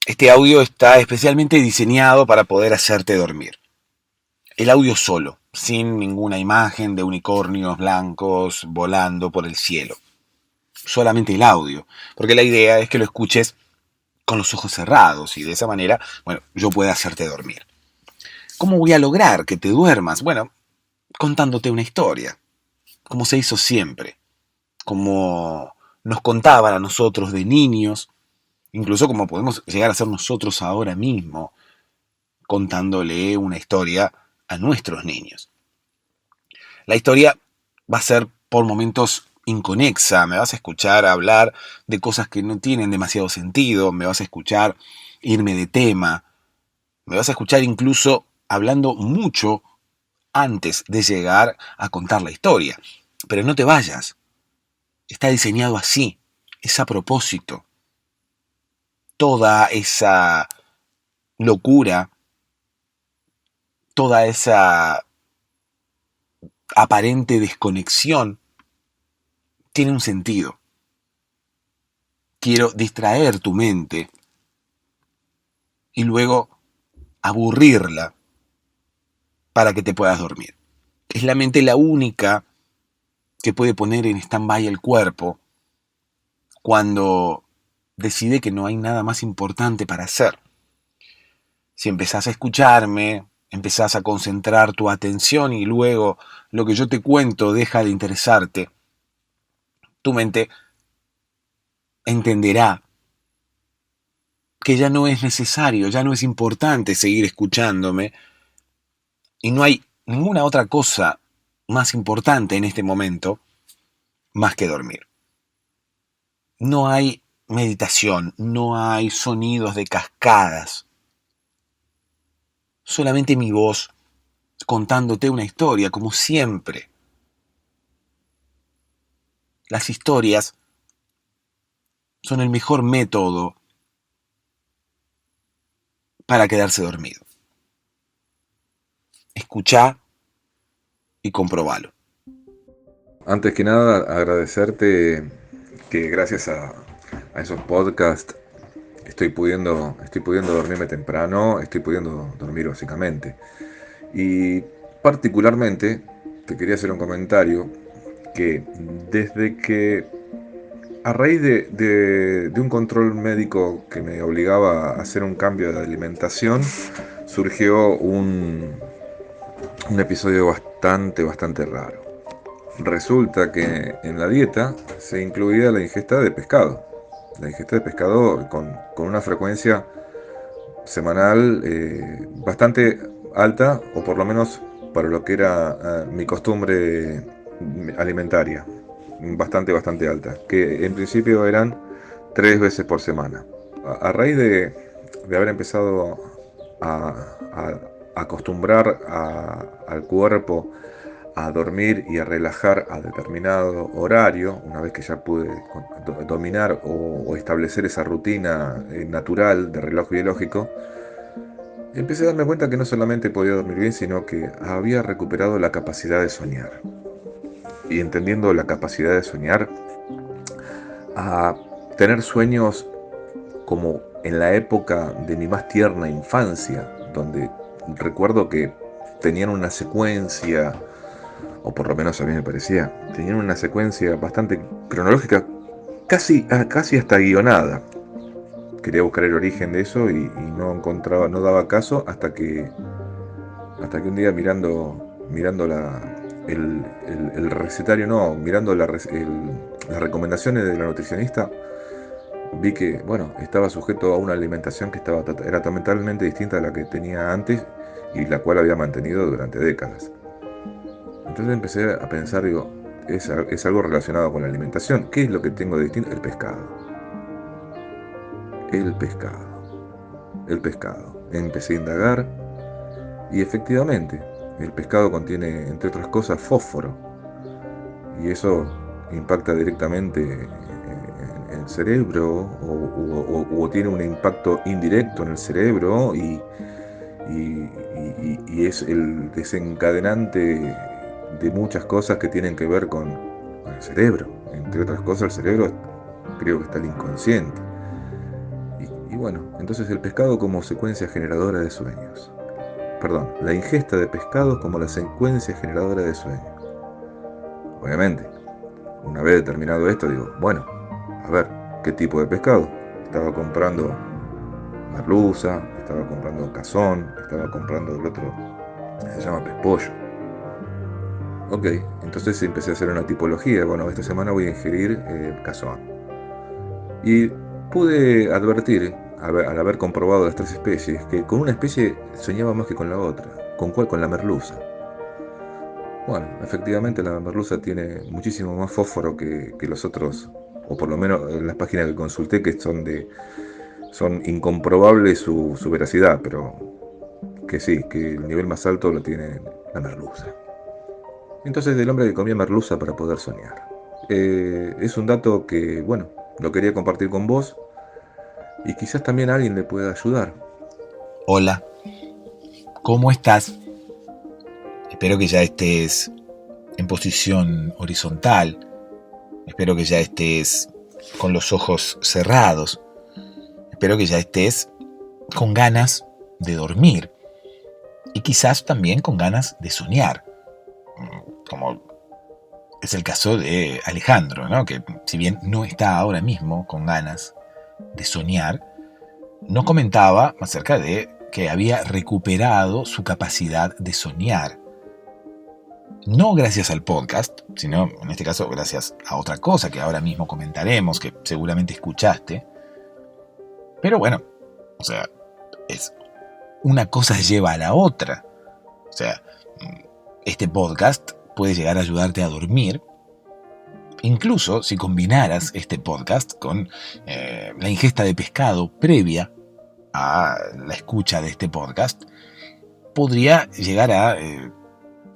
Este audio está especialmente diseñado para poder hacerte dormir. El audio solo, sin ninguna imagen de unicornios blancos volando por el cielo. Solamente el audio, porque la idea es que lo escuches con los ojos cerrados y de esa manera, bueno, yo pueda hacerte dormir. ¿Cómo voy a lograr que te duermas? Bueno, contándote una historia, como se hizo siempre, como nos contaban a nosotros de niños, incluso como podemos llegar a ser nosotros ahora mismo, contándole una historia a nuestros niños. La historia va a ser por momentos inconexa, me vas a escuchar hablar de cosas que no tienen demasiado sentido, me vas a escuchar irme de tema, me vas a escuchar incluso hablando mucho antes de llegar a contar la historia. Pero no te vayas, está diseñado así, es a propósito. Toda esa locura, toda esa aparente desconexión tiene un sentido. Quiero distraer tu mente y luego aburrirla para que te puedas dormir. Es la mente la única que puede poner en stand-by el cuerpo cuando decide que no hay nada más importante para hacer. Si empezás a escucharme, empezás a concentrar tu atención y luego lo que yo te cuento deja de interesarte, tu mente entenderá que ya no es necesario, ya no es importante seguir escuchándome y no hay ninguna otra cosa más importante en este momento más que dormir. No hay meditación, no hay sonidos de cascadas, solamente mi voz contándote una historia como siempre. Las historias son el mejor método para quedarse dormido. Escuchá y comprobalo. Antes que nada, agradecerte que gracias a esos podcasts estoy pudiendo dormirme temprano, estoy pudiendo dormir básicamente. Y particularmente te quería hacer un comentario que desde que a raíz de un control médico que me obligaba a hacer un cambio de alimentación, surgió un episodio bastante raro. Resulta que en la dieta se incluía la ingesta de pescado. La ingesta de pescado con una frecuencia semanal bastante alta, o por lo menos para lo que era mi costumbre alimentaria. Bastante alta. Que en principio eran 3 veces por semana. A raíz de haber empezado a, acostumbrar al cuerpo a dormir y a relajar a determinado horario, una vez que ya pude dominar o establecer esa rutina natural de reloj biológico, empecé a darme cuenta que no solamente podía dormir bien, sino que había recuperado la capacidad de soñar. Y entendiendo la capacidad de soñar, a tener sueños como en la época de mi más tierna infancia, donde recuerdo que tenían una secuencia, o por lo menos a mí me parecía, tenían una secuencia bastante cronológica, casi hasta guionada. Quería buscar el origen de eso y no encontraba, no daba caso hasta que un día mirando el recetario, no, mirando las recomendaciones de la nutricionista, vi que, bueno, estaba sujeto a una alimentación que era totalmente distinta a la que tenía antes y la cual había mantenido durante décadas. Entonces empecé a pensar, digo, es algo relacionado con la alimentación. ¿Qué es lo que tengo de distinto? El pescado. El pescado. El pescado. Empecé a indagar y efectivamente, el pescado contiene, entre otras cosas, fósforo. Y eso impacta directamente en el cerebro o tiene un impacto indirecto en el cerebro y es el desencadenante de muchas cosas que tienen que ver con el cerebro. Entre otras cosas, el cerebro creo que está el inconsciente. Y Bueno, entonces el pescado como secuencia generadora de sueños. Perdón, la ingesta de pescado como la secuencia generadora de sueños. Obviamente, una vez determinado esto, digo, bueno, a ver, ¿qué tipo de pescado? Estaba comprando merluza, estaba comprando cazón, estaba comprando el otro, se llama pez pollo. Ok, entonces empecé a hacer una tipología. Bueno, esta semana voy a ingerir cazón. Y pude advertir, al haber comprobado las tres especies, que con una especie soñaba más que con la otra. ¿Con cuál? Con la merluza. Bueno, efectivamente la merluza tiene muchísimo más fósforo que los otros, o por lo menos en las páginas que consulté, que son incomprobables su veracidad, pero que sí, que el nivel más alto lo tiene la merluza. Entonces, del hombre que comía merluza para poder soñar. Es un dato que, bueno, lo quería compartir con vos y quizás también a alguien le pueda ayudar. Hola, ¿cómo estás? Espero que ya estés en posición horizontal. Espero que ya estés con los ojos cerrados. Espero que ya estés con ganas de dormir. Y quizás también con ganas de soñar. Como es el caso de Alejandro, ¿no? Que si bien no está ahora mismo con ganas de soñar, nos comentaba acerca de que había recuperado su capacidad de soñar. No gracias al podcast, sino en este caso gracias a otra cosa que ahora mismo comentaremos, que seguramente escuchaste. Pero bueno, o sea, una cosa lleva a la otra. O sea, este podcast puede llegar a ayudarte a dormir. Incluso si combinaras este podcast con la ingesta de pescado previa a la escucha de este podcast, podría llegar a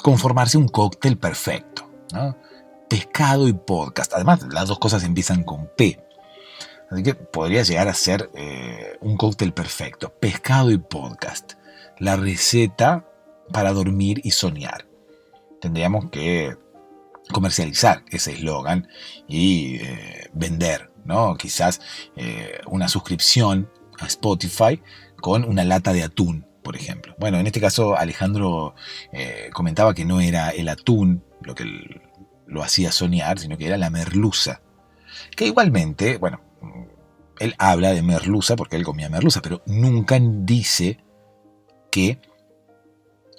conformarse un cóctel perfecto, ¿no? Pescado y podcast. Además, las dos cosas empiezan con P. Así que podría llegar a ser un cóctel perfecto. Pescado y podcast. La receta para dormir y soñar. Tendríamos que comercializar ese eslogan y vender, ¿no? Quizás una suscripción a Spotify con una lata de atún, por ejemplo. Bueno, en este caso Alejandro comentaba que no era el atún lo que lo hacía soñar, sino que era la merluza. Que igualmente, bueno, él habla de merluza porque él comía merluza, pero nunca dice que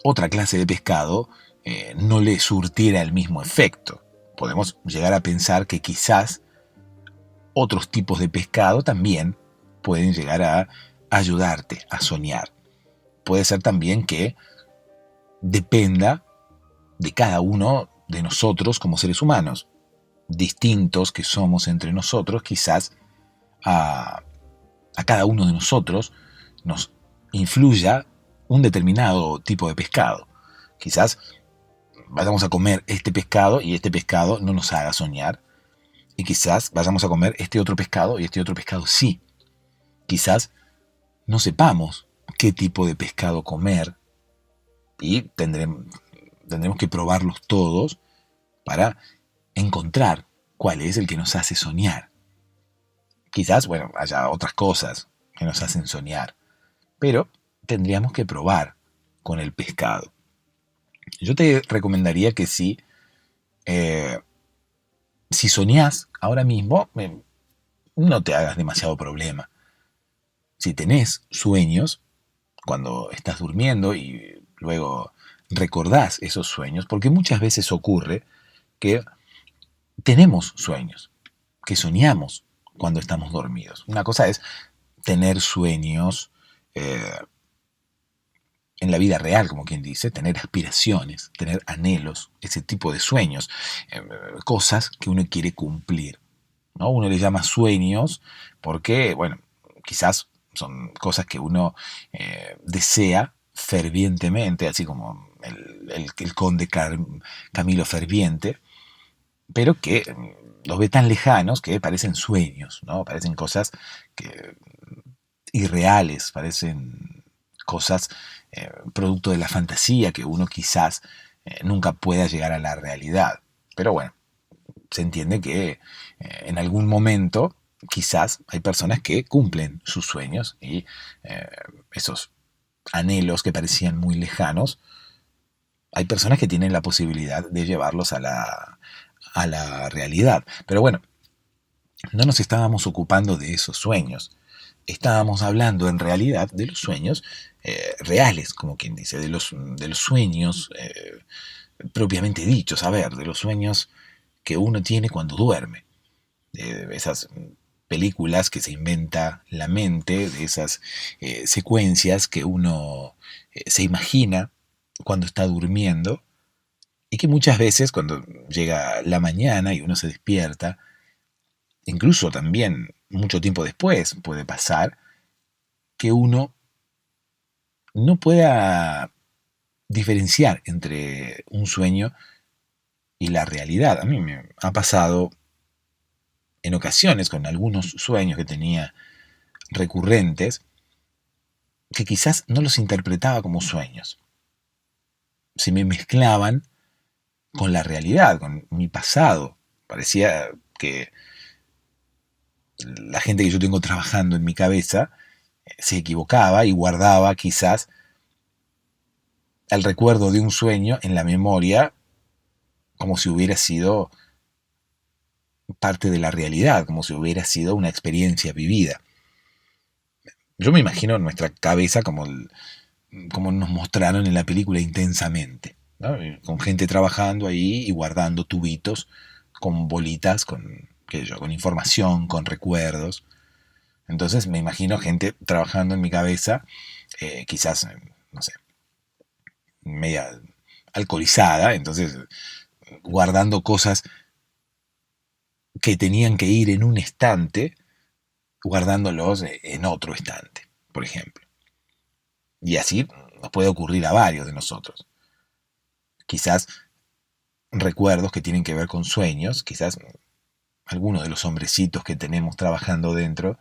otra clase de pescado no le surtiera el mismo efecto. Podemos llegar a pensar que quizás otros tipos de pescado también pueden llegar a ayudarte a soñar. Puede ser también que dependa de cada uno de nosotros como seres humanos, distintos que somos entre nosotros, quizás a cada uno de nosotros nos influya un determinado tipo de pescado. Quizás vayamos a comer este pescado y este pescado no nos haga soñar. Y quizás vayamos a comer este otro pescado y este otro pescado sí. Quizás no sepamos qué tipo de pescado comer y tendremos que probarlos todos para encontrar cuál es el que nos hace soñar. Quizás, bueno, haya otras cosas que nos hacen soñar, pero tendríamos que probar con el pescado. Yo te recomendaría que si soñás ahora mismo, no te hagas demasiado problema. Si tenés sueños, cuando estás durmiendo y luego recordás esos sueños, porque muchas veces ocurre que tenemos sueños, que soñamos cuando estamos dormidos. Una cosa es tener sueños en la vida real, como quien dice, tener aspiraciones, tener anhelos, ese tipo de sueños, cosas que uno quiere cumplir, ¿no? Uno le llama sueños porque, bueno, quizás son cosas que uno desea fervientemente, así como el conde Camilo Ferviente, pero que los ve tan lejanos que parecen sueños, ¿no? Parecen cosas irreales, parecen cosas producto de la fantasía que uno quizás nunca pueda llegar a la realidad. Pero bueno, se entiende que en algún momento quizás hay personas que cumplen sus sueños y eh, esos anhelos que parecían muy lejanos, hay personas que tienen la posibilidad de llevarlos a la realidad. Pero bueno, no nos estábamos ocupando de esos sueños. Estábamos hablando en realidad de los sueños reales, como quien dice, de los sueños propiamente dichos, a ver, de los sueños que uno tiene cuando duerme, de esas películas que se inventa la mente, de esas secuencias que uno se imagina cuando está durmiendo y que muchas veces cuando llega la mañana y uno se despierta, incluso también mucho tiempo después puede pasar que uno no pueda diferenciar entre un sueño y la realidad. A mí me ha pasado en ocasiones con algunos sueños que tenía recurrentes que quizás no los interpretaba como sueños. Se me mezclaban con la realidad, con mi pasado. Parecía que la gente que yo tengo trabajando en mi cabeza se equivocaba y guardaba quizás el recuerdo de un sueño en la memoria como si hubiera sido parte de la realidad, como si hubiera sido una experiencia vivida. Yo me imagino nuestra cabeza como nos mostraron en la película Intensamente, ¿no? Con gente trabajando ahí y guardando tubitos con bolitas, con, qué sé yo, con información, con recuerdos. Entonces me imagino gente trabajando en mi cabeza, quizás, no sé, media alcoholizada, entonces guardando cosas que tenían que ir en un estante, guardándolos en otro estante, por ejemplo. Y así nos puede ocurrir a varios de nosotros. Quizás recuerdos que tienen que ver con sueños, quizás alguno de los hombrecitos que tenemos trabajando dentro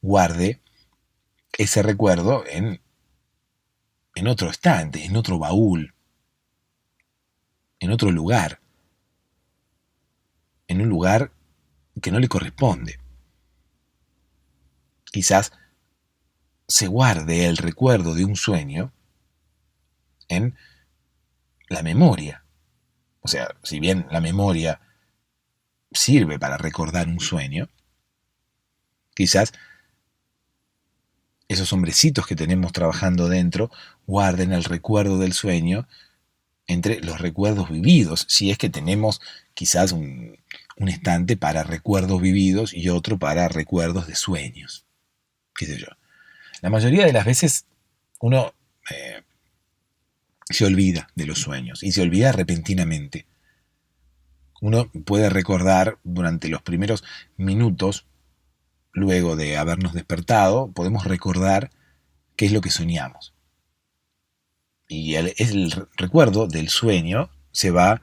guarde ese recuerdo en otro estante, en otro baúl, en otro lugar, en un lugar que no le corresponde. Quizás se guarde el recuerdo de un sueño en la memoria. O sea, si bien la memoria sirve para recordar un sueño, quizás esos hombrecitos que tenemos trabajando dentro guarden el recuerdo del sueño entre los recuerdos vividos, si es que tenemos quizás un estante para recuerdos vividos y otro para recuerdos de sueños, qué sé yo. La mayoría de las veces uno se olvida de los sueños y se olvida repentinamente. Uno puede recordar durante los primeros minutos, luego de habernos despertado, podemos recordar qué es lo que soñamos. Y el recuerdo del sueño se va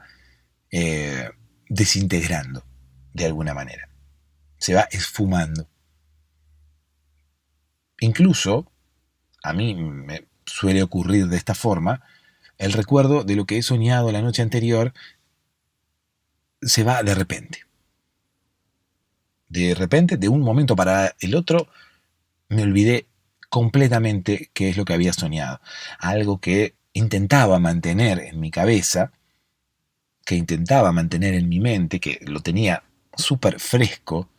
desintegrando de alguna manera, se va esfumando. Incluso, a mí me suele ocurrir de esta forma, el recuerdo de lo que he soñado la noche anterior se va de repente. De repente, de un momento para el otro, me olvidé completamente qué es lo que había soñado. Algo que intentaba mantener en mi cabeza, que intentaba mantener en mi mente, que lo tenía súper fresco,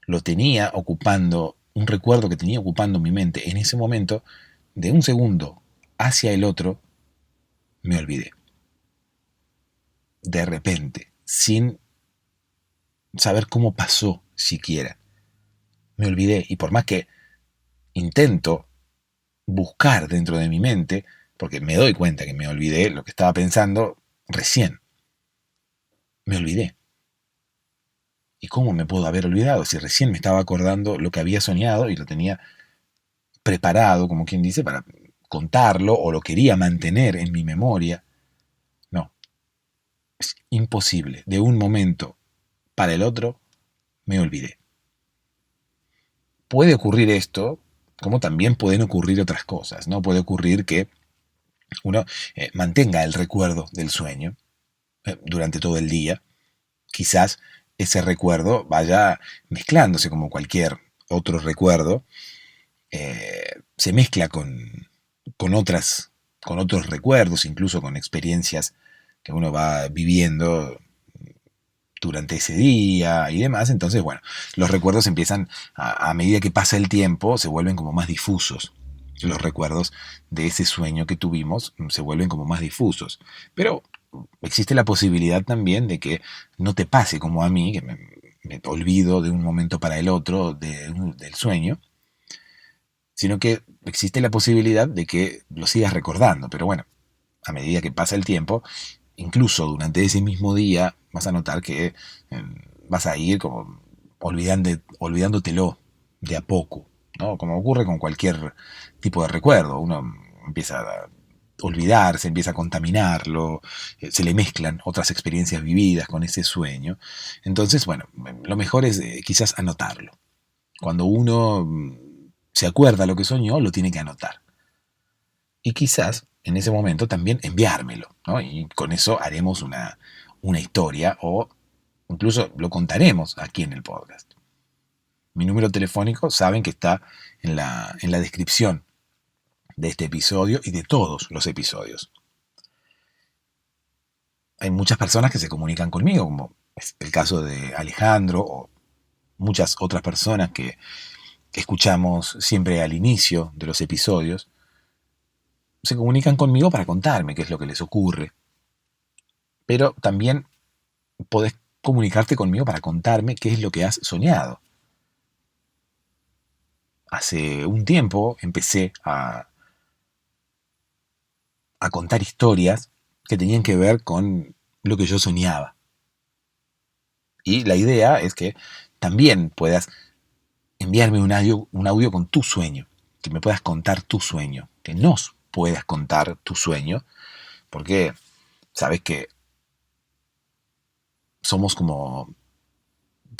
lo tenía ocupando, un recuerdo que tenía ocupando mi mente en ese momento, de un segundo hacia el otro, me olvidé. De repente, sin saber cómo pasó siquiera. Me olvidé y por más que intento buscar dentro de mi mente, porque me doy cuenta que me olvidé lo que estaba pensando recién. Me olvidé. ¿Y cómo me puedo haber olvidado si recién me estaba acordando lo que había soñado y lo tenía preparado, como quien dice, para contarlo o lo quería mantener en mi memoria? No, es imposible. De un momento para el otro me olvidé. Puede ocurrir esto, como también pueden ocurrir otras cosas, ¿no? Puede ocurrir que uno mantenga el recuerdo del sueño durante todo el día, quizás ese recuerdo vaya mezclándose como cualquier otro recuerdo, se mezcla con otros recuerdos, incluso con experiencias que uno va viviendo durante ese día y demás. Entonces, bueno, los recuerdos empiezan, a medida que pasa el tiempo, se vuelven como más difusos. Los recuerdos de ese sueño que tuvimos se vuelven como más difusos. Pero existe la posibilidad también de que no te pase como a mí, que me olvido de un momento para el otro del sueño, sino que existe la posibilidad de que lo sigas recordando. Pero bueno, a medida que pasa el tiempo, incluso durante ese mismo día, vas a notar que vas a ir como olvidándotelo de a poco, ¿no? Como ocurre con cualquier tipo de recuerdo. Uno empieza a olvidarse, empieza a contaminarlo, se le mezclan otras experiencias vividas con ese sueño. Entonces, bueno, lo mejor es quizás anotarlo. Cuando uno se acuerda lo que soñó, lo tiene que anotar. Y quizás en ese momento también enviármelo, ¿no? Y con eso haremos una historia o incluso lo contaremos aquí en el podcast. Mi número telefónico saben que está en la descripción de este episodio y de todos los episodios. Hay muchas personas que se comunican conmigo, como es el caso de Alejandro o muchas otras personas que escuchamos siempre al inicio de los episodios. Se comunican conmigo para contarme qué es lo que les ocurre. Pero también podés comunicarte conmigo para contarme qué es lo que has soñado. Hace un tiempo empecé a contar historias que tenían que ver con lo que yo soñaba. Y la idea es que también puedas enviarme un audio con tu sueño, que me puedas contar tu sueño, que nos puedas contar tu sueño, porque sabes que somos como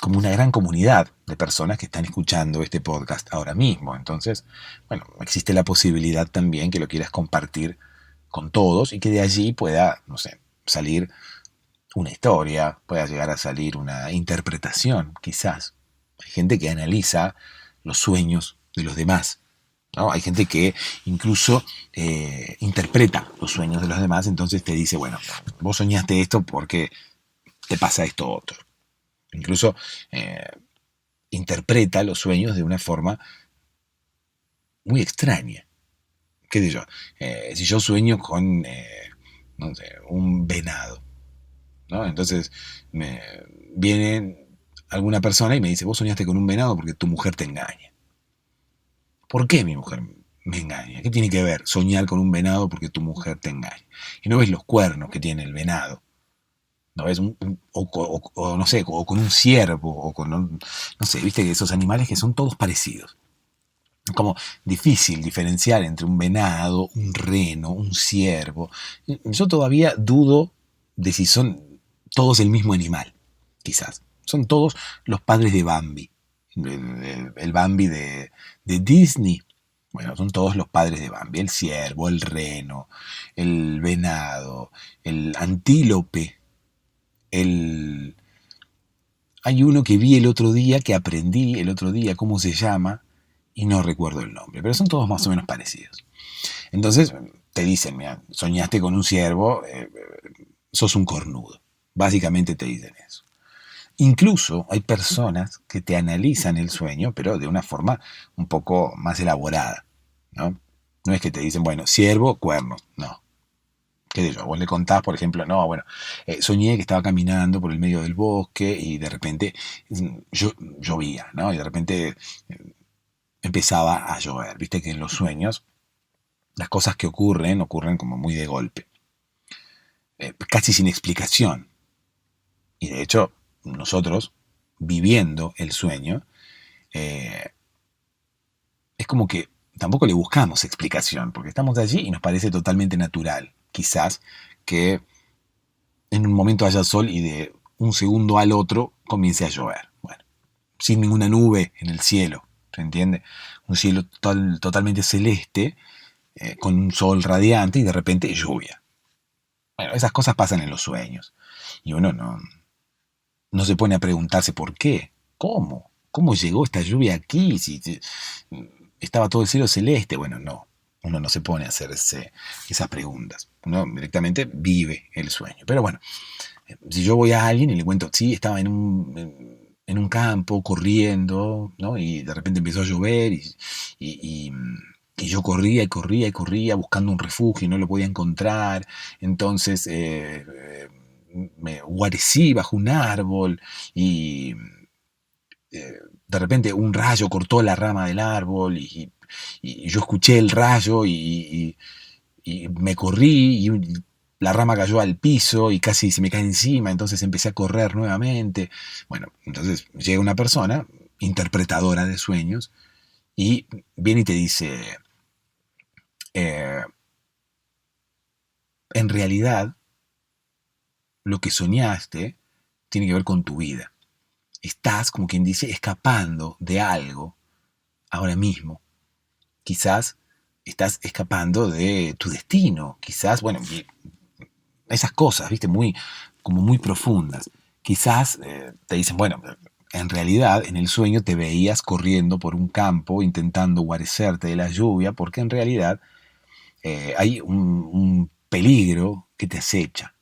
una gran comunidad de personas que están escuchando este podcast ahora mismo. Entonces, bueno, existe la posibilidad también que lo quieras compartir con todos y que de allí pueda, no sé, salir una historia, pueda llegar a salir una interpretación, quizás. Hay gente que analiza los sueños de los demás, ¿no? Hay gente que incluso interpreta los sueños de los demás, entonces te dice, bueno, vos soñaste esto porque te pasa esto otro. Incluso interpreta los sueños de una forma muy extraña. ¿Qué sé yo? Si yo sueño con, no sé, un venado, ¿no? Entonces me viene alguna persona y me dice, vos soñaste con un venado porque tu mujer te engaña. ¿Por qué mi mujer me engaña? ¿Qué tiene que ver soñar con un venado porque tu mujer te engaña? Y no ves los cuernos que tiene el venado. ¿No ves? O no sé, o con un ciervo, o con, no sé, viste que esos animales que son todos parecidos. Es como difícil diferenciar entre un venado, un reno, un ciervo. Yo todavía dudo de si son todos el mismo animal, quizás. Son todos los padres de Bambi. El Bambi de Disney. Bueno, son todos los padres de Bambi. El ciervo, el reno, el venado, el antílope. Hay uno que vi el otro día, que aprendí el otro día cómo se llama, y no recuerdo el nombre, pero son todos más o menos parecidos. Entonces te dicen, mira, soñaste con un ciervo, sos un cornudo. Básicamente te dicen eso. Incluso hay personas que te analizan el sueño, pero de una forma un poco más elaborada, ¿no? No es que te dicen, bueno, ciervo, cuernos, no. ¿Qué sé yo? Vos le contás, por ejemplo, no, bueno, soñé que estaba caminando por el medio del bosque y de repente yo llovía, ¿no? Y de repente empezaba a llover. Viste que en los sueños las cosas que ocurren como muy de golpe, casi sin explicación. Y de hecho, nosotros, viviendo el sueño, eh, es como que tampoco le buscamos explicación, porque estamos allí y nos parece totalmente natural, quizás, que en un momento haya sol y de un segundo al otro comience a llover. Bueno, sin ninguna nube en el cielo, ¿se entiende? Un cielo totalmente celeste, con un sol radiante y de repente lluvia. Bueno, esas cosas pasan en los sueños. Y uno no se pone a preguntarse por qué, cómo llegó esta lluvia aquí, si estaba todo el cielo celeste. Bueno, no, uno no se pone a hacer esas preguntas, uno directamente vive el sueño. Pero bueno, si yo voy a alguien y le cuento, sí, estaba en un campo corriendo, ¿no? Y de repente empezó a llover y- y yo corría y corría y corría buscando un refugio y no lo podía encontrar. Entonces me guarecí bajo un árbol y de repente un rayo cortó la rama del árbol y yo escuché el rayo y me corrí y la rama cayó al piso y casi se me cae encima, entonces empecé a correr nuevamente. Bueno, entonces llega una persona, interpretadora de sueños, y viene y te dice, eh, en realidad lo que soñaste tiene que ver con tu vida. Estás, como quien dice, escapando de algo ahora mismo. Quizás estás escapando de tu destino, quizás, bueno, esas cosas, viste, como muy profundas. Quizás te dicen, bueno, en realidad en el sueño te veías corriendo por un campo intentando guarecerte de la lluvia, porque en realidad hay un peligro que te acecha,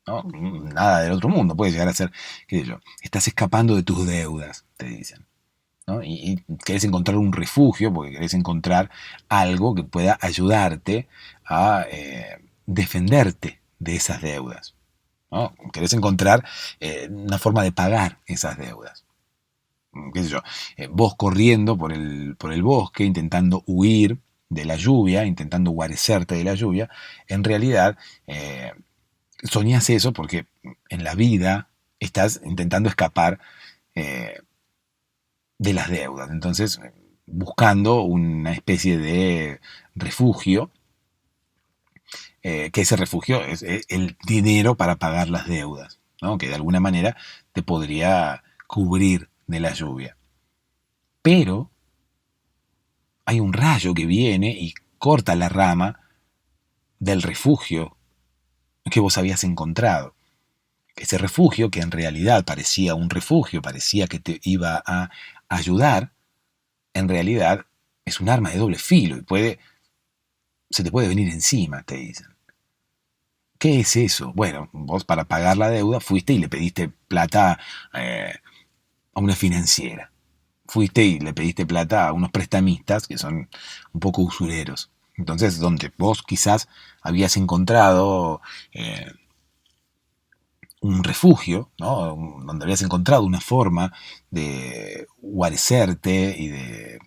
¿no? Nada del otro mundo, puede llegar a ser, qué sé yo, estás escapando de tus deudas, te dicen. ¿No? Y querés encontrar un refugio, porque querés encontrar algo que pueda ayudarte a defenderte de esas deudas, ¿no? Querés encontrar una forma de pagar esas deudas. ¿Qué sé yo? Vos corriendo por el bosque, intentando huir de la lluvia, intentando guarecerte de la lluvia, en realidad soñás eso porque en la vida estás intentando escapar eh, de las deudas. Entonces, buscando una especie de refugio, que ese refugio es el dinero para pagar las deudas, ¿no? Que de alguna manera te podría cubrir de la lluvia. Pero hay un rayo que viene y corta la rama del refugio que vos habías encontrado. Ese refugio, que en realidad parecía un refugio, parecía que te iba a ayudar, en realidad es un arma de doble filo y se te puede venir encima, te dicen. ¿Qué es eso? Bueno, vos para pagar la deuda fuiste y le pediste plata a una financiera. Fuiste y le pediste plata a unos prestamistas que son un poco usureros. Entonces, donde vos quizás habías encontrado un refugio, ¿no? Donde habías encontrado una forma de guarecerte y de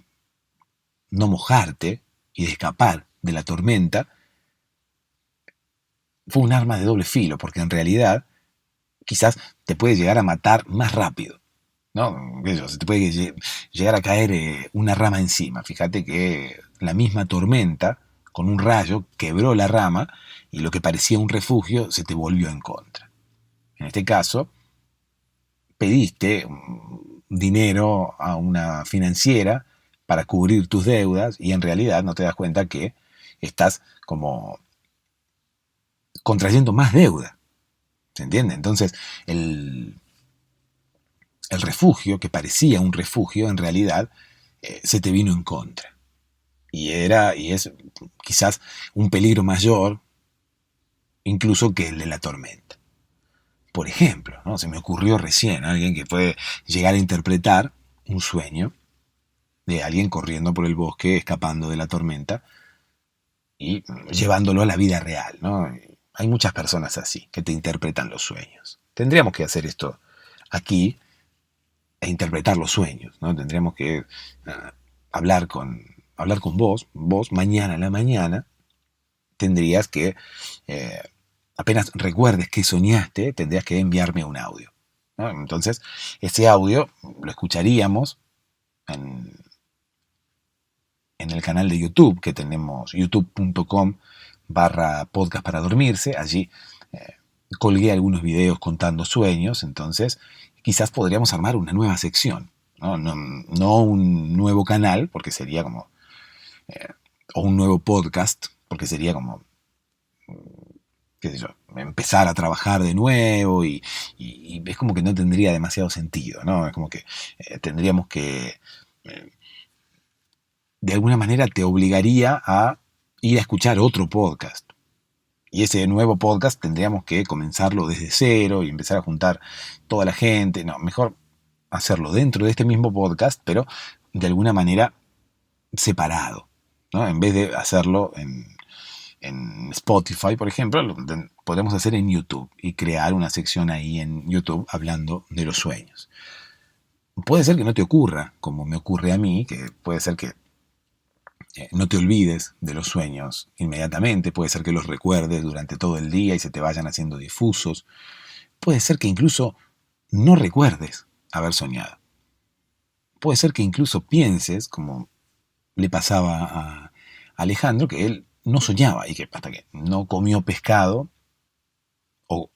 no mojarte y de escapar de la tormenta, fue un arma de doble filo, porque en realidad quizás te puede llegar a matar más rápido, ¿no? Se te puede llegar a caer una rama encima. Fíjate que la misma tormenta, con un rayo, quebró la rama y lo que parecía un refugio se te volvió en contra. En este caso, pediste dinero a una financiera para cubrir tus deudas y en realidad no te das cuenta que estás como contrayendo más deuda. ¿Se entiende? Entonces, el refugio, que parecía un refugio, en realidad se te vino en contra. Y es quizás un peligro mayor incluso que el de la tormenta. Por ejemplo, ¿no? Se me ocurrió recién alguien que puede llegar a interpretar un sueño de alguien corriendo por el bosque, escapando de la tormenta y llevándolo a la vida real, ¿no? Hay muchas personas así que te interpretan los sueños. Tendríamos que hacer esto aquí e interpretar los sueños, ¿no? Tendríamos que hablar hablar con vos mañana a la mañana tendrías que, eh, apenas recuerdes que soñaste, tendrías que enviarme un audio, ¿no? Entonces, ese audio lo escucharíamos en, en el canal de YouTube que tenemos, youtube.com/podcast para dormirse. Allí eh, colgué algunos videos contando sueños, entonces quizás podríamos armar una nueva sección, ¿no? No un nuevo canal, porque sería como, o un nuevo podcast, porque sería como, qué sé yo, empezar a trabajar de nuevo y es como que no tendría demasiado sentido, ¿no? Es como que tendríamos que, eh, de alguna manera te obligaría a ir a escuchar otro podcast. Y ese nuevo podcast tendríamos que comenzarlo desde cero y empezar a juntar toda la gente. No, mejor hacerlo dentro de este mismo podcast, pero de alguna manera separado, ¿no? En vez de hacerlo en Spotify, por ejemplo, lo podemos hacer en YouTube y crear una sección ahí en YouTube hablando de los sueños. Puede ser que no te ocurra, como me ocurre a mí, que puede ser que no te olvides de los sueños inmediatamente, puede ser que los recuerdes durante todo el día y se te vayan haciendo difusos, puede ser que incluso no recuerdes haber soñado. Puede ser que incluso pienses, como le pasaba a Alejandro, que él no soñaba y que hasta que no comió pescado, o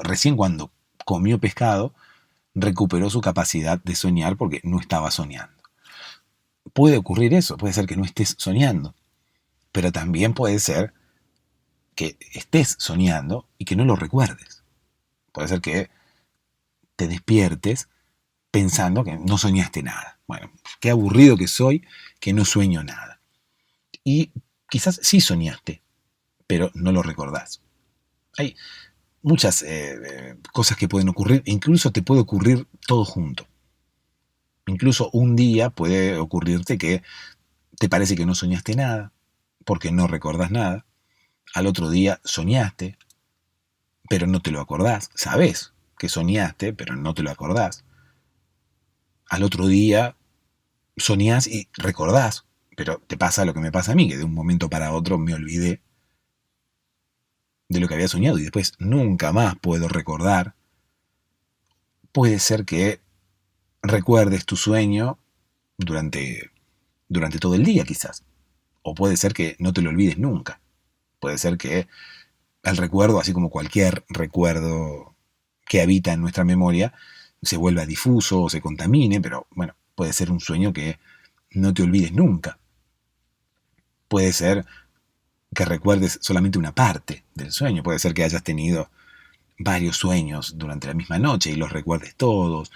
recién cuando comió pescado, recuperó su capacidad de soñar porque no estaba soñando. Puede ocurrir eso, puede ser que no estés soñando, pero también puede ser que estés soñando y que no lo recuerdes. Puede ser que te despiertes pensando que no soñaste nada. Bueno, qué aburrido que soy, que no sueño nada. Y quizás sí soñaste, pero no lo recordás. Hay muchas cosas que pueden ocurrir, incluso te puede ocurrir todo junto. Incluso un día puede ocurrirte que te parece que no soñaste nada, porque no recordás nada. Al otro día soñaste, pero no te lo acordás. Sabés que soñaste, pero no te lo acordás. Al otro día soñás y recordás, pero te pasa lo que me pasa a mí, que de un momento para otro me olvidé de lo que había soñado y después nunca más puedo recordar. Puede ser que recuerdes tu sueño durante todo el día quizás. O puede ser que no te lo olvides nunca. Puede ser que el recuerdo, así como cualquier recuerdo que habita en nuestra memoria, se vuelva difuso o se contamine, pero bueno, puede ser un sueño que no te olvides nunca. Puede ser que recuerdes solamente una parte del sueño. Puede ser que hayas tenido varios sueños durante la misma noche y los recuerdes todos.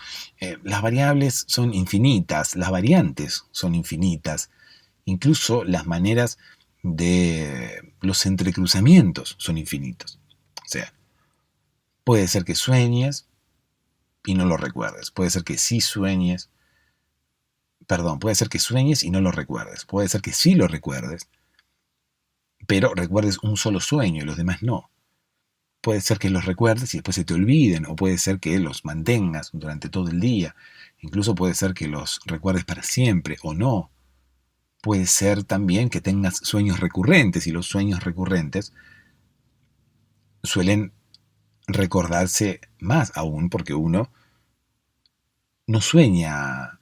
Las variables son infinitas, las variantes son infinitas, incluso las maneras de los entrecruzamientos son infinitos. O sea, puede ser que sueñes y no lo recuerdes. Puede ser que sí sueñes. Perdón, puede ser que sueñes y no lo recuerdes. Puede ser que sí lo recuerdes, pero recuerdes un solo sueño y los demás no. Puede ser que los recuerdes y después se te olviden, o puede ser que los mantengas durante todo el día. Incluso puede ser que los recuerdes para siempre o no. Puede ser también que tengas sueños recurrentes y los sueños recurrentes suelen recordarse más aún porque uno no sueña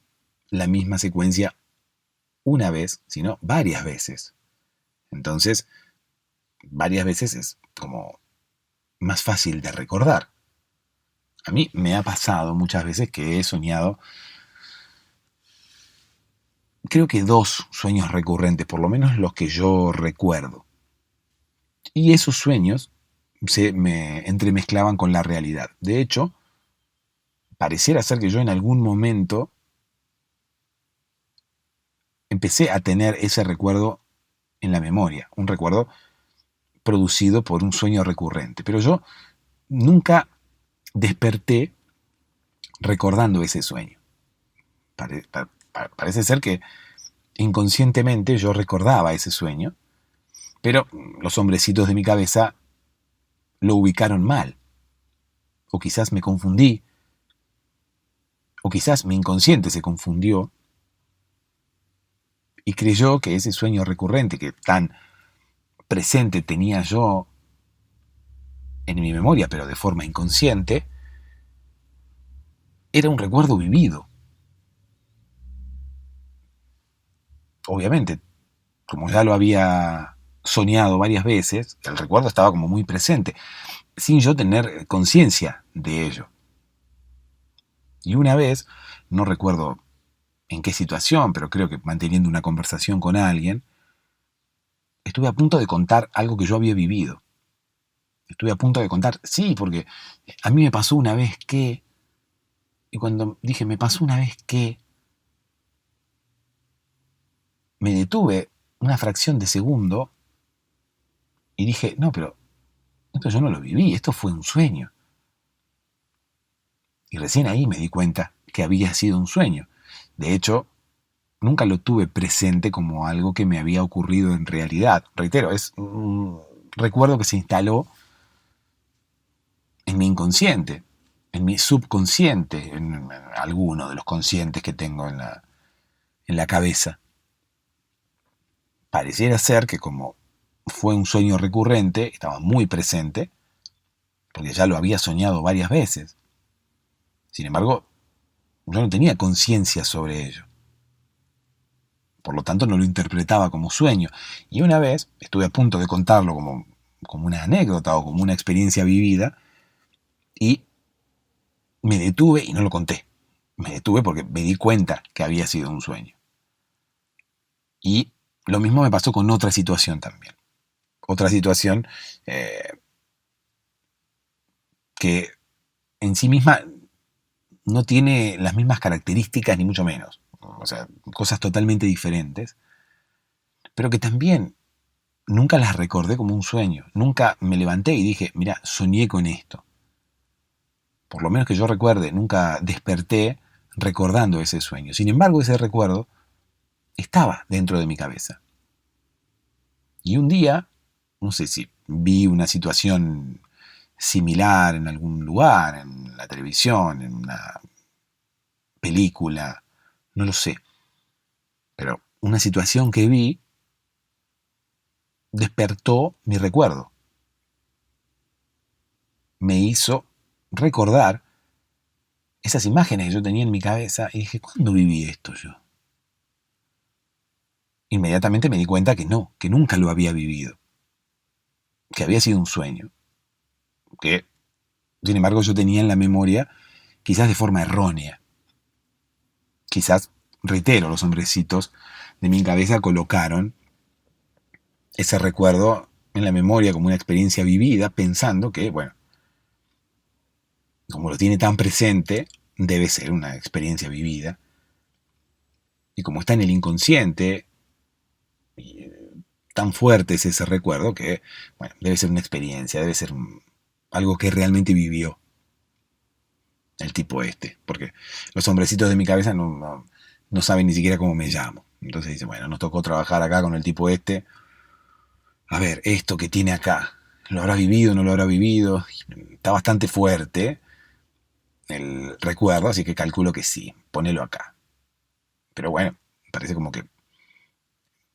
la misma secuencia una vez, sino varias veces. Entonces, varias veces es como más fácil de recordar. A mí me ha pasado muchas veces que he soñado, creo que 2 sueños recurrentes, por lo menos los que yo recuerdo. Y esos sueños se me entremezclaban con la realidad. De hecho, pareciera ser que yo en algún momento empecé a tener ese recuerdo en la memoria, un recuerdo producido por un sueño recurrente. Pero yo nunca desperté recordando ese sueño. Parece ser que inconscientemente yo recordaba ese sueño, pero los hombrecitos de mi cabeza lo ubicaron mal. O quizás me confundí, o quizás mi inconsciente se confundió y creyó que ese sueño recurrente que tan presente tenía yo en mi memoria, pero de forma inconsciente, era un recuerdo vivido. Obviamente, como ya lo había soñado varias veces, el recuerdo estaba como muy presente, sin yo tener conciencia de ello. Y una vez, no recuerdo en qué situación, pero creo que manteniendo una conversación con alguien, estuve a punto de contar algo que yo había vivido. Estuve a punto de contar, sí, porque a mí me pasó una vez que, y cuando dije me pasó una vez que, me detuve una fracción de segundo y dije, no, pero esto yo no lo viví, esto fue un sueño. Y recién ahí me di cuenta que había sido un sueño. De hecho, nunca lo tuve presente como algo que me había ocurrido en realidad. Reitero, es un recuerdo que se instaló en mi inconsciente, en mi subconsciente, en alguno de los conscientes que tengo en la cabeza. Pareciera ser que como fue un sueño recurrente, estaba muy presente, porque ya lo había soñado varias veces. Sin embargo, yo no tenía conciencia sobre ello. Por lo tanto, no lo interpretaba como sueño. Y una vez estuve a punto de contarlo como una anécdota o como una experiencia vivida y me detuve y no lo conté. Me detuve porque me di cuenta que había sido un sueño. Y lo mismo me pasó con otra situación también. Otra situación que en sí misma no tiene las mismas características ni mucho menos. O sea, cosas totalmente diferentes, pero que también nunca las recordé como un sueño. Nunca me levanté y dije, mira, soñé con esto. Por lo menos que yo recuerde, nunca desperté recordando ese sueño. Sin embargo, ese recuerdo estaba dentro de mi cabeza. Y un día, no sé si vi una situación similar en algún lugar, en la televisión, en una película, no lo sé. Pero una situación que vi despertó mi recuerdo. Me hizo recordar esas imágenes que yo tenía en mi cabeza y dije, ¿cuándo viví esto yo? Inmediatamente me di cuenta que no, que nunca lo había vivido, que había sido un sueño, que sin embargo yo tenía en la memoria quizás de forma errónea. Quizás, reitero, los hombrecitos de mi cabeza colocaron ese recuerdo en la memoria como una experiencia vivida, pensando que, bueno, como lo tiene tan presente, debe ser una experiencia vivida. Y como está en el inconsciente, tan fuerte es ese recuerdo que, bueno, debe ser una experiencia, debe ser algo que realmente vivió el tipo este. Porque los hombrecitos de mi cabeza no saben ni siquiera cómo me llamo. Entonces dice, bueno, nos tocó trabajar acá con el tipo este. A ver, esto que tiene acá, ¿lo habrá vivido, no lo habrá vivido? Está bastante fuerte el recuerdo, así que calculo que sí, ponelo acá. Pero bueno, parece como que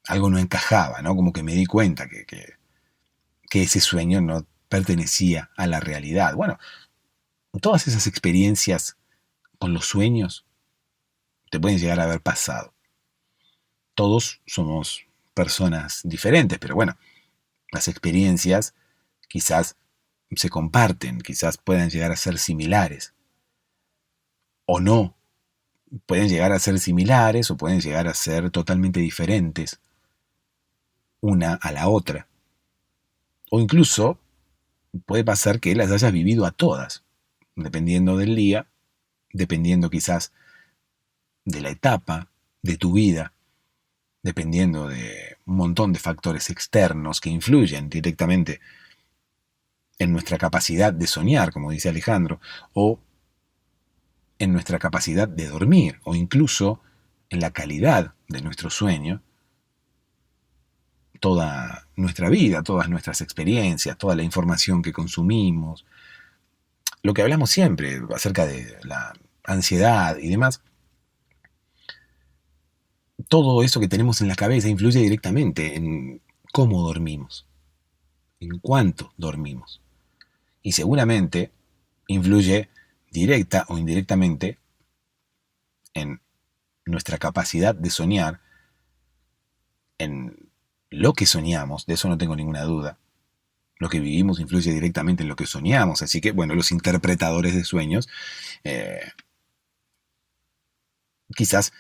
algo no encajaba, ¿no? Como que me di cuenta que ese sueño no pertenecía a la realidad. Bueno, todas esas experiencias con los sueños te pueden llegar a haber pasado. Todos somos personas diferentes, pero bueno, las experiencias quizás se comparten, quizás puedan llegar a ser similares o no. Pueden llegar a ser similares o pueden llegar a ser totalmente diferentes una a la otra. O incluso puede pasar que las hayas vivido a todas, dependiendo del día, dependiendo quizás de la etapa de tu vida, dependiendo de un montón de factores externos que influyen directamente en nuestra capacidad de soñar, como dice Alejandro, o en nuestra capacidad de dormir, o incluso en la calidad de nuestro sueño. Toda nuestra vida, todas nuestras experiencias, toda la información que consumimos, lo que hablamos siempre acerca de la ansiedad y demás, todo eso que tenemos en la cabeza influye directamente en cómo dormimos, en cuánto dormimos. Y seguramente influye directa o indirectamente en nuestra capacidad de soñar, en lo que soñamos, de eso no tengo ninguna duda. Lo que vivimos influye directamente en lo que soñamos, así que, bueno, los interpretadores de sueños eh, quizás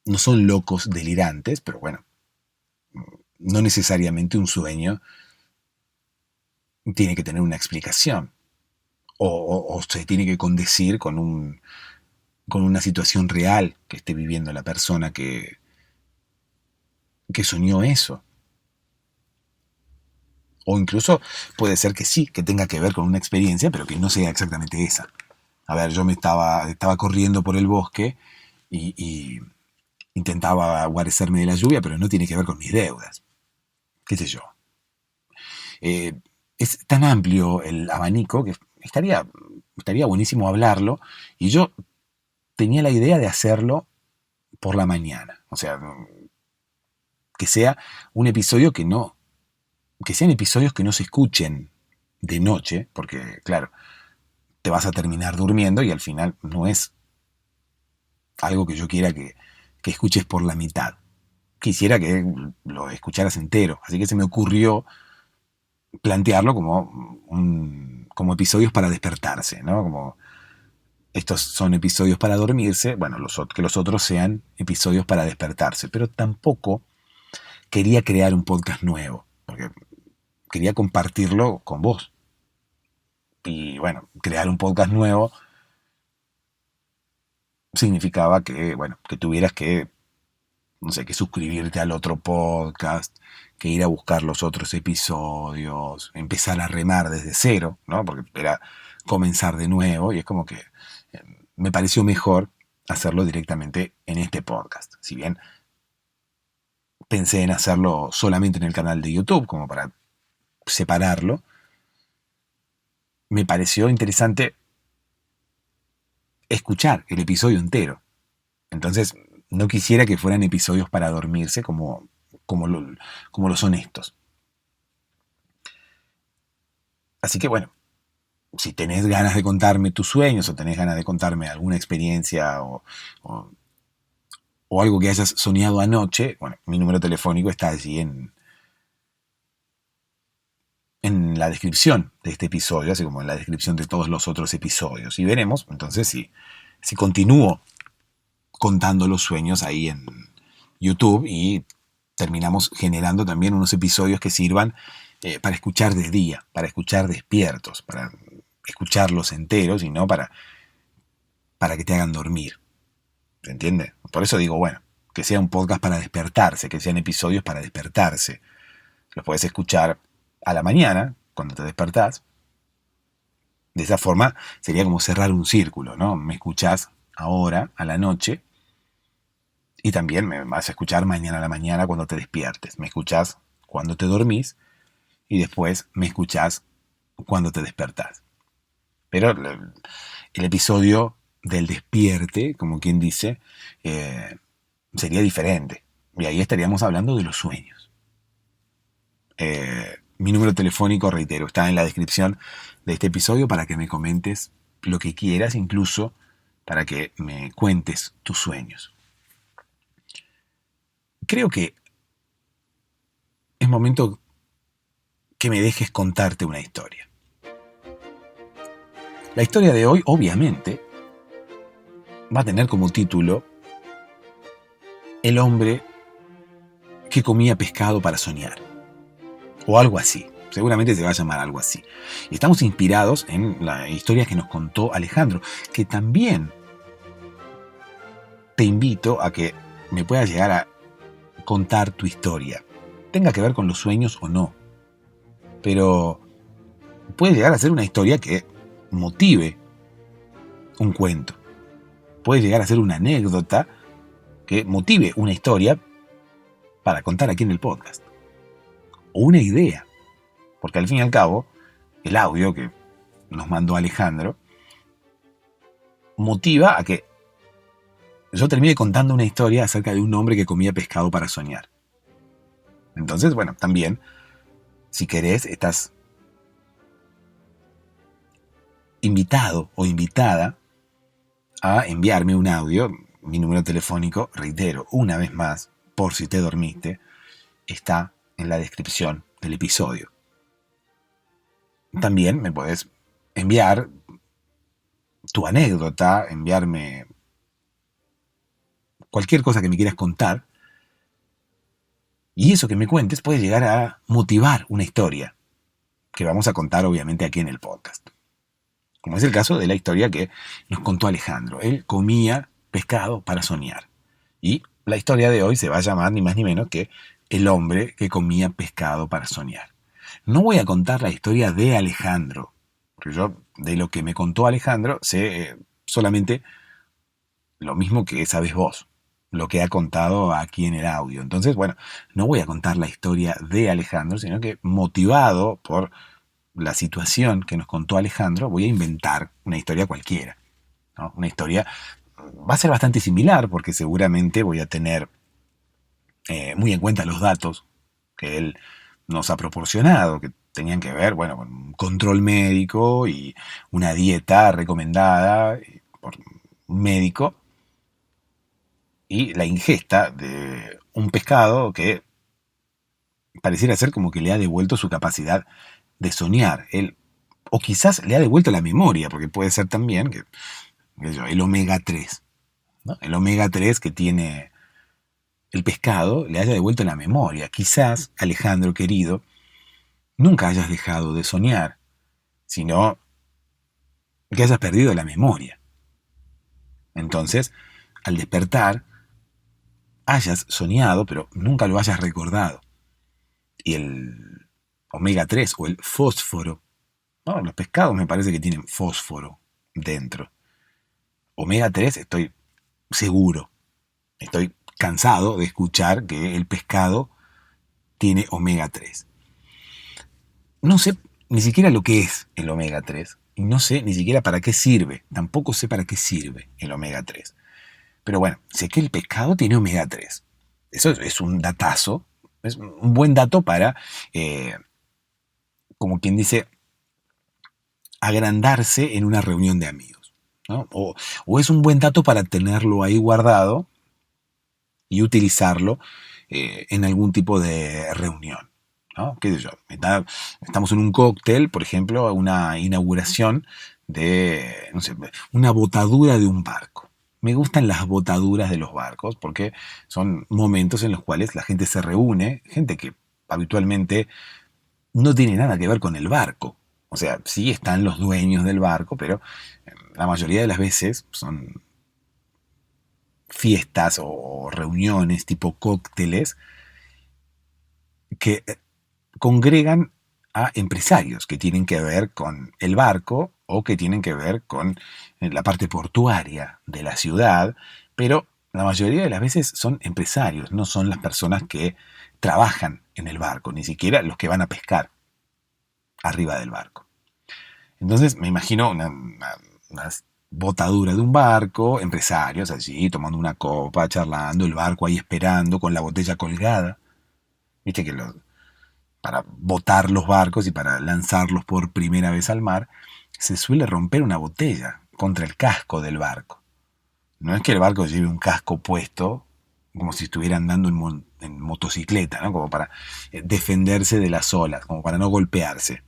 no son locos delirantes, pero bueno, no necesariamente un sueño tiene que tener una explicación. O se tiene que condecir con una situación real que esté viviendo la persona que soñó eso. O incluso puede ser que sí, que tenga que ver con una experiencia, pero que no sea exactamente esa. A ver, yo estaba corriendo por el bosque y intentaba guarecerme de la lluvia, pero no tiene que ver con mis deudas. ¿Qué sé yo? Eh, es tan amplio el abanico que estaría buenísimo hablarlo, y yo tenía la idea de hacerlo por la mañana. O sea, que sea un episodio que sean episodios que no se escuchen de noche, porque claro, te vas a terminar durmiendo y al final no es algo que yo quiera que escuches por la mitad. Quisiera que lo escucharas entero, así que se me ocurrió plantearlo como episodios para despertarse, ¿no? Como estos son episodios para dormirse, bueno, que los otros sean episodios para despertarse, pero tampoco quería crear un podcast nuevo, porque quería compartirlo con vos. Y bueno, crear un podcast nuevo significaba que, bueno, que tuvieras que, no sé, que suscribirte al otro podcast, que ir a buscar los otros episodios, empezar a remar desde cero, ¿no? Porque era comenzar de nuevo y es como que me pareció mejor hacerlo directamente en este podcast. Si bien pensé en hacerlo solamente en el canal de YouTube, como para separarlo, me pareció interesante escuchar el episodio entero. Entonces, no quisiera que fueran episodios para dormirse como lo son estos. Así que bueno, si tenés ganas de contarme tus sueños o tenés ganas de contarme alguna experiencia o, o algo que hayas soñado anoche, bueno, mi número telefónico está allí en la descripción de este episodio, así como en la descripción de todos los otros episodios. Y veremos entonces si continúo contando los sueños ahí en YouTube y terminamos generando también unos episodios que sirvan para escuchar de día, para escuchar despiertos, para escucharlos enteros y no para que te hagan dormir. ¿Se entiende? Por eso digo, bueno, que sea un podcast para despertarse, que sean episodios para despertarse. Los puedes escuchar a la mañana, cuando te despertás. De esa forma sería como cerrar un círculo, ¿no? Me escuchás ahora, a la noche, y también me vas a escuchar mañana a la mañana cuando te despiertes. Me escuchás cuando te dormís y después me escuchás cuando te despertás. Pero el episodio del despierte, como quien dice, sería diferente. Y ahí estaríamos hablando de los sueños. Mi número telefónico, reitero, está en la descripción de este episodio para que me comentes lo que quieras, incluso para que me cuentes tus sueños. Creo que es momento que me dejes contarte una historia. La historia de hoy, obviamente, va a tener como título El hombre que comía pescado para soñar. O algo así. Seguramente se va a llamar algo así. Y estamos inspirados en la historia que nos contó Alejandro, que también te invito a que me puedas llegar a contar tu historia. Tenga que ver con los sueños o no. Pero puede llegar a ser una historia que motive un cuento. Puede llegar a ser una anécdota que motive una historia para contar aquí en el podcast. O una idea. Porque al fin y al cabo, el audio que nos mandó Alejandro motiva a que yo termine contando una historia acerca de un hombre que comía pescado para soñar. Entonces, bueno, también, si querés, estás invitado o invitada a enviarme un audio. Mi número telefónico, reitero, una vez más, por si te dormiste, está en la descripción del episodio. También me puedes enviar tu anécdota, enviarme cualquier cosa que me quieras contar, y eso que me cuentes puede llegar a motivar una historia que vamos a contar obviamente aquí en el podcast. Como es el caso de la historia que nos contó Alejandro. Él comía pescado para soñar. Y la historia de hoy se va a llamar ni más ni menos que El hombre que comía pescado para soñar. No voy a contar la historia de Alejandro, porque yo de lo que me contó Alejandro sé solamente lo mismo que sabes vos, lo que ha contado aquí en el audio. Entonces, bueno, no voy a contar la historia de Alejandro, sino que motivado por la situación que nos contó Alejandro, voy a inventar una historia cualquiera, ¿no? Una historia va a ser bastante similar porque seguramente voy a tener muy en cuenta los datos que él nos ha proporcionado, que tenían que ver, bueno, con un control médico y una dieta recomendada por un médico y la ingesta de un pescado que pareciera ser como que le ha devuelto su capacidad de soñar. Él, o quizás le ha devuelto la memoria, porque puede ser también que el omega 3, ¿no? El omega 3 que tiene el pescado le haya devuelto la memoria. Quizás, Alejandro querido, nunca hayas dejado de soñar, sino que hayas perdido la memoria. Entonces, al despertar, hayas soñado, pero nunca lo hayas recordado. Y el omega 3 o el fósforo, ¿no? Los pescados me parece que tienen fósforo dentro. Omega 3 estoy seguro. Estoy cansado de escuchar que el pescado tiene omega 3. No sé ni siquiera lo que es el omega 3 y no sé ni siquiera para qué sirve. Tampoco sé para qué sirve el omega 3. Pero bueno, sé que el pescado tiene omega 3. Eso es un datazo, es un buen dato para, como quien dice, agrandarse en una reunión de amigos, ¿no? O es un buen dato para tenerlo ahí guardado y utilizarlo en algún tipo de reunión, ¿no? ¿Qué sé yo? Estamos en un cóctel, por ejemplo, una inauguración de, no sé, una botadura de un barco. Me gustan las botaduras de los barcos porque son momentos en los cuales la gente se reúne, gente que habitualmente no tiene nada que ver con el barco. O sea, sí están los dueños del barco, pero la mayoría de las veces son fiestas o reuniones tipo cócteles que congregan a empresarios que tienen que ver con el barco o que tienen que ver con la parte portuaria de la ciudad, pero la mayoría de las veces son empresarios, no son las personas que trabajan en el barco, ni siquiera los que van a pescar arriba del barco. Entonces me imagino una botadura de un barco, empresarios allí tomando una copa, charlando, el barco ahí esperando con la botella colgada. Viste que para botar los barcos y para lanzarlos por primera vez al mar, se suele romper una botella contra el casco del barco. No es que el barco lleve un casco puesto, como si estuviera andando en motocicleta, ¿no? Como para defenderse de las olas, como para no golpearse.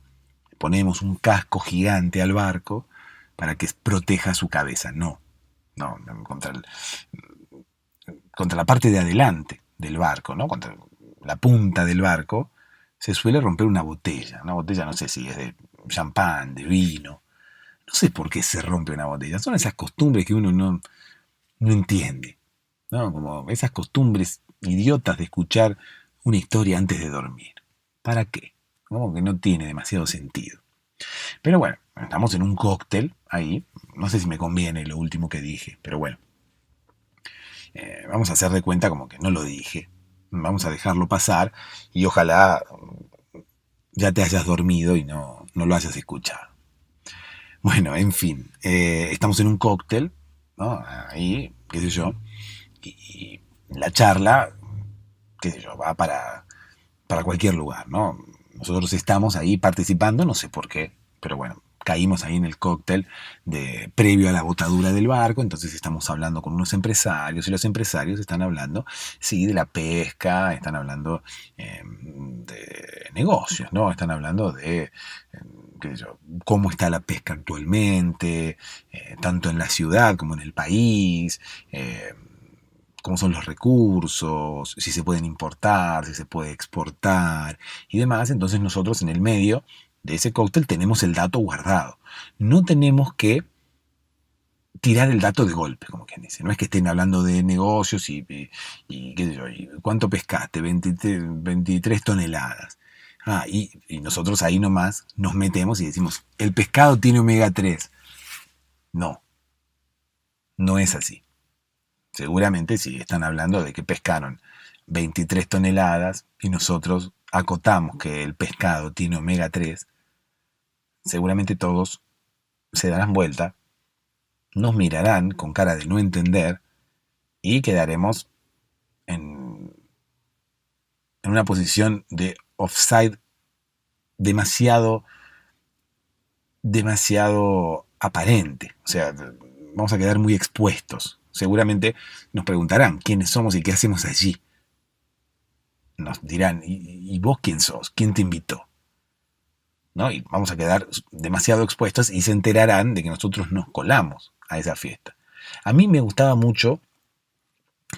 Ponemos un casco gigante al barco para que proteja su cabeza. No, no, contra la parte de adelante del barco, ¿no? Contra la punta del barco, se suele romper una botella. Una botella no sé si es de champán, de vino. No sé por qué se rompe una botella. Son esas costumbres que uno no entiende, ¿no? Como esas costumbres idiotas de escuchar una historia antes de dormir. ¿Para qué? Como que no tiene demasiado sentido. Pero bueno, estamos en un cóctel ahí. No sé si me conviene lo último que dije, pero bueno. Vamos a hacer de cuenta como que no lo dije. Vamos a dejarlo pasar y ojalá ya te hayas dormido y no lo hayas escuchado. Bueno, en fin, estamos en un cóctel, ¿no? Ahí, qué sé yo, y la charla, qué sé yo, va para cualquier lugar, ¿no? Nosotros estamos ahí participando, no sé por qué, pero bueno, caímos ahí en el cóctel previo a la botadura del barco, entonces estamos hablando con unos empresarios y los empresarios están hablando, sí, de la pesca, están hablando de negocios, ¿no? Están hablando de qué sé yo, cómo está la pesca actualmente, tanto en la ciudad como en el país, cómo son los recursos, si se pueden importar, si se puede exportar y demás. Entonces nosotros en el medio de ese cóctel tenemos el dato guardado. No tenemos que tirar el dato de golpe, como quien dice. No es que estén hablando de negocios y qué sé yo, y ¿cuánto pescaste? 23 toneladas. Y nosotros ahí nomás nos metemos y decimos, el pescado tiene omega 3. No, no es así. Seguramente si están hablando de que pescaron 23 toneladas y nosotros acotamos que el pescado tiene omega 3, seguramente todos se darán vuelta, nos mirarán con cara de no entender y quedaremos en una posición de offside demasiado aparente. O sea, vamos a quedar muy expuestos. Seguramente nos preguntarán quiénes somos y qué hacemos allí. Nos dirán, ¿y vos quién sos? ¿Quién te invitó? ¿No? Y vamos a quedar demasiado expuestos y se enterarán de que nosotros nos colamos a esa fiesta. A mí me gustaba mucho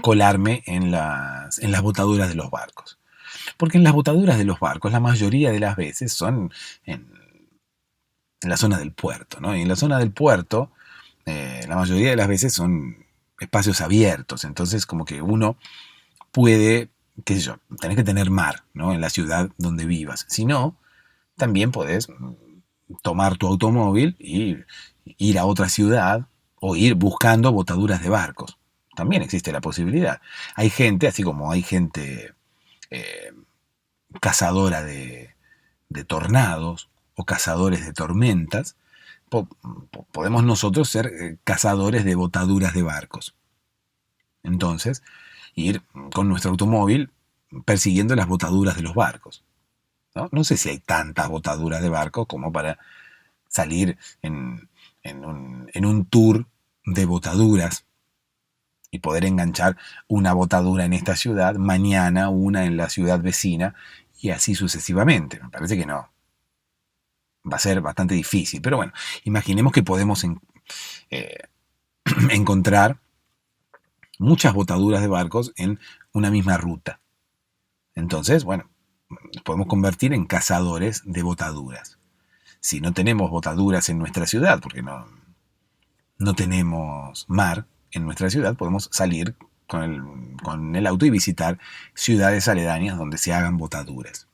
colarme en las botaduras de los barcos. Porque en las botaduras de los barcos la mayoría de las veces son en la zona del puerto, ¿no? Y en la zona del puerto la mayoría de las veces son espacios abiertos, entonces como que uno puede, qué sé yo, tenés que tener mar, ¿no? En la ciudad donde vivas. Si no, también podés tomar tu automóvil y ir a otra ciudad o ir buscando botaduras de barcos. También existe la posibilidad. Hay gente, así como hay gente eh, cazadora de tornados o cazadores de tormentas, podemos nosotros ser cazadores de botaduras de barcos. Entonces, ir con nuestro automóvil persiguiendo las botaduras de los barcos. No sé si hay tantas botaduras de barcos como para salir en un tour de botaduras y poder enganchar una botadura en esta ciudad, mañana una en la ciudad vecina y así sucesivamente. Me parece que no. Va a ser bastante difícil. Pero bueno, imaginemos que podemos encontrar muchas botaduras de barcos en una misma ruta. Entonces, bueno, nos podemos convertir en cazadores de botaduras. Si no tenemos botaduras en nuestra ciudad, porque no tenemos mar en nuestra ciudad, podemos salir con el auto y visitar ciudades aledañas donde se hagan botaduras.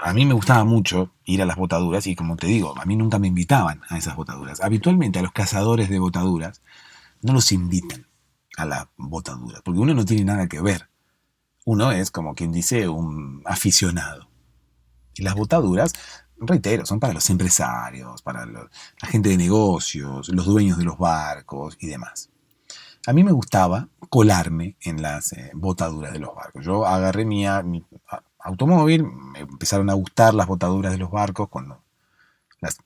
A mí me gustaba mucho ir a las botaduras y como te digo, a mí nunca me invitaban a esas botaduras. Habitualmente a los cazadores de botaduras no los invitan a las botaduras, porque uno no tiene nada que ver. Uno es, como quien dice, un aficionado. Y las botaduras, reitero, son para los empresarios, para la gente de negocios, los dueños de los barcos y demás. A mí me gustaba colarme en las botaduras de los barcos. Yo agarré mi automóvil, me empezaron a gustar las botaduras de los barcos cuando las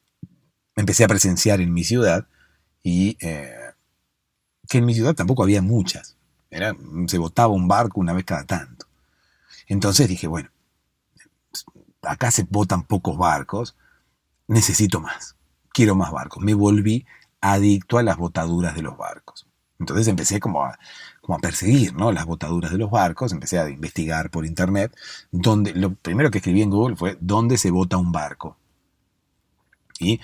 empecé a presenciar en mi ciudad y que en mi ciudad tampoco había muchas. Se botaba un barco una vez cada tanto. Entonces dije, bueno, acá se botan pocos barcos, necesito más, quiero más barcos. Me volví adicto a las botaduras de los barcos. Entonces empecé como a perseguir, ¿no?, las botaduras de los barcos, empecé a investigar por internet, lo primero que escribí en Google fue ¿dónde se bota un barco? Y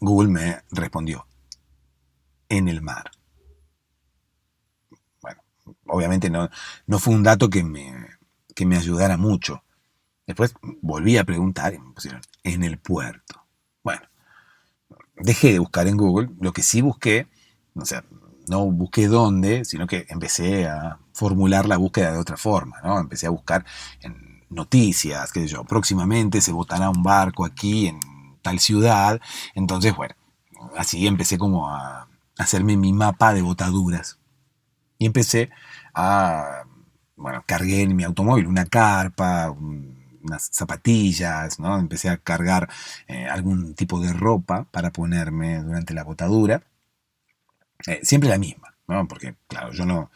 Google me respondió, en el mar. Bueno, obviamente no fue un dato que me ayudara mucho. Después volví a preguntar y me pusieron en el puerto. Bueno, dejé de buscar en Google, lo que sí busqué, o sea, no busqué dónde, sino que empecé a formular la búsqueda de otra forma, ¿no? Empecé a buscar en noticias, qué sé yo, próximamente se botará un barco aquí en tal ciudad. Entonces, bueno, así empecé como a hacerme mi mapa de botaduras. Y empecé bueno, cargué en mi automóvil una carpa, unas zapatillas, ¿no? Empecé a cargar algún tipo de ropa para ponerme durante la botadura. Siempre la misma, ¿no? Porque, claro, yo no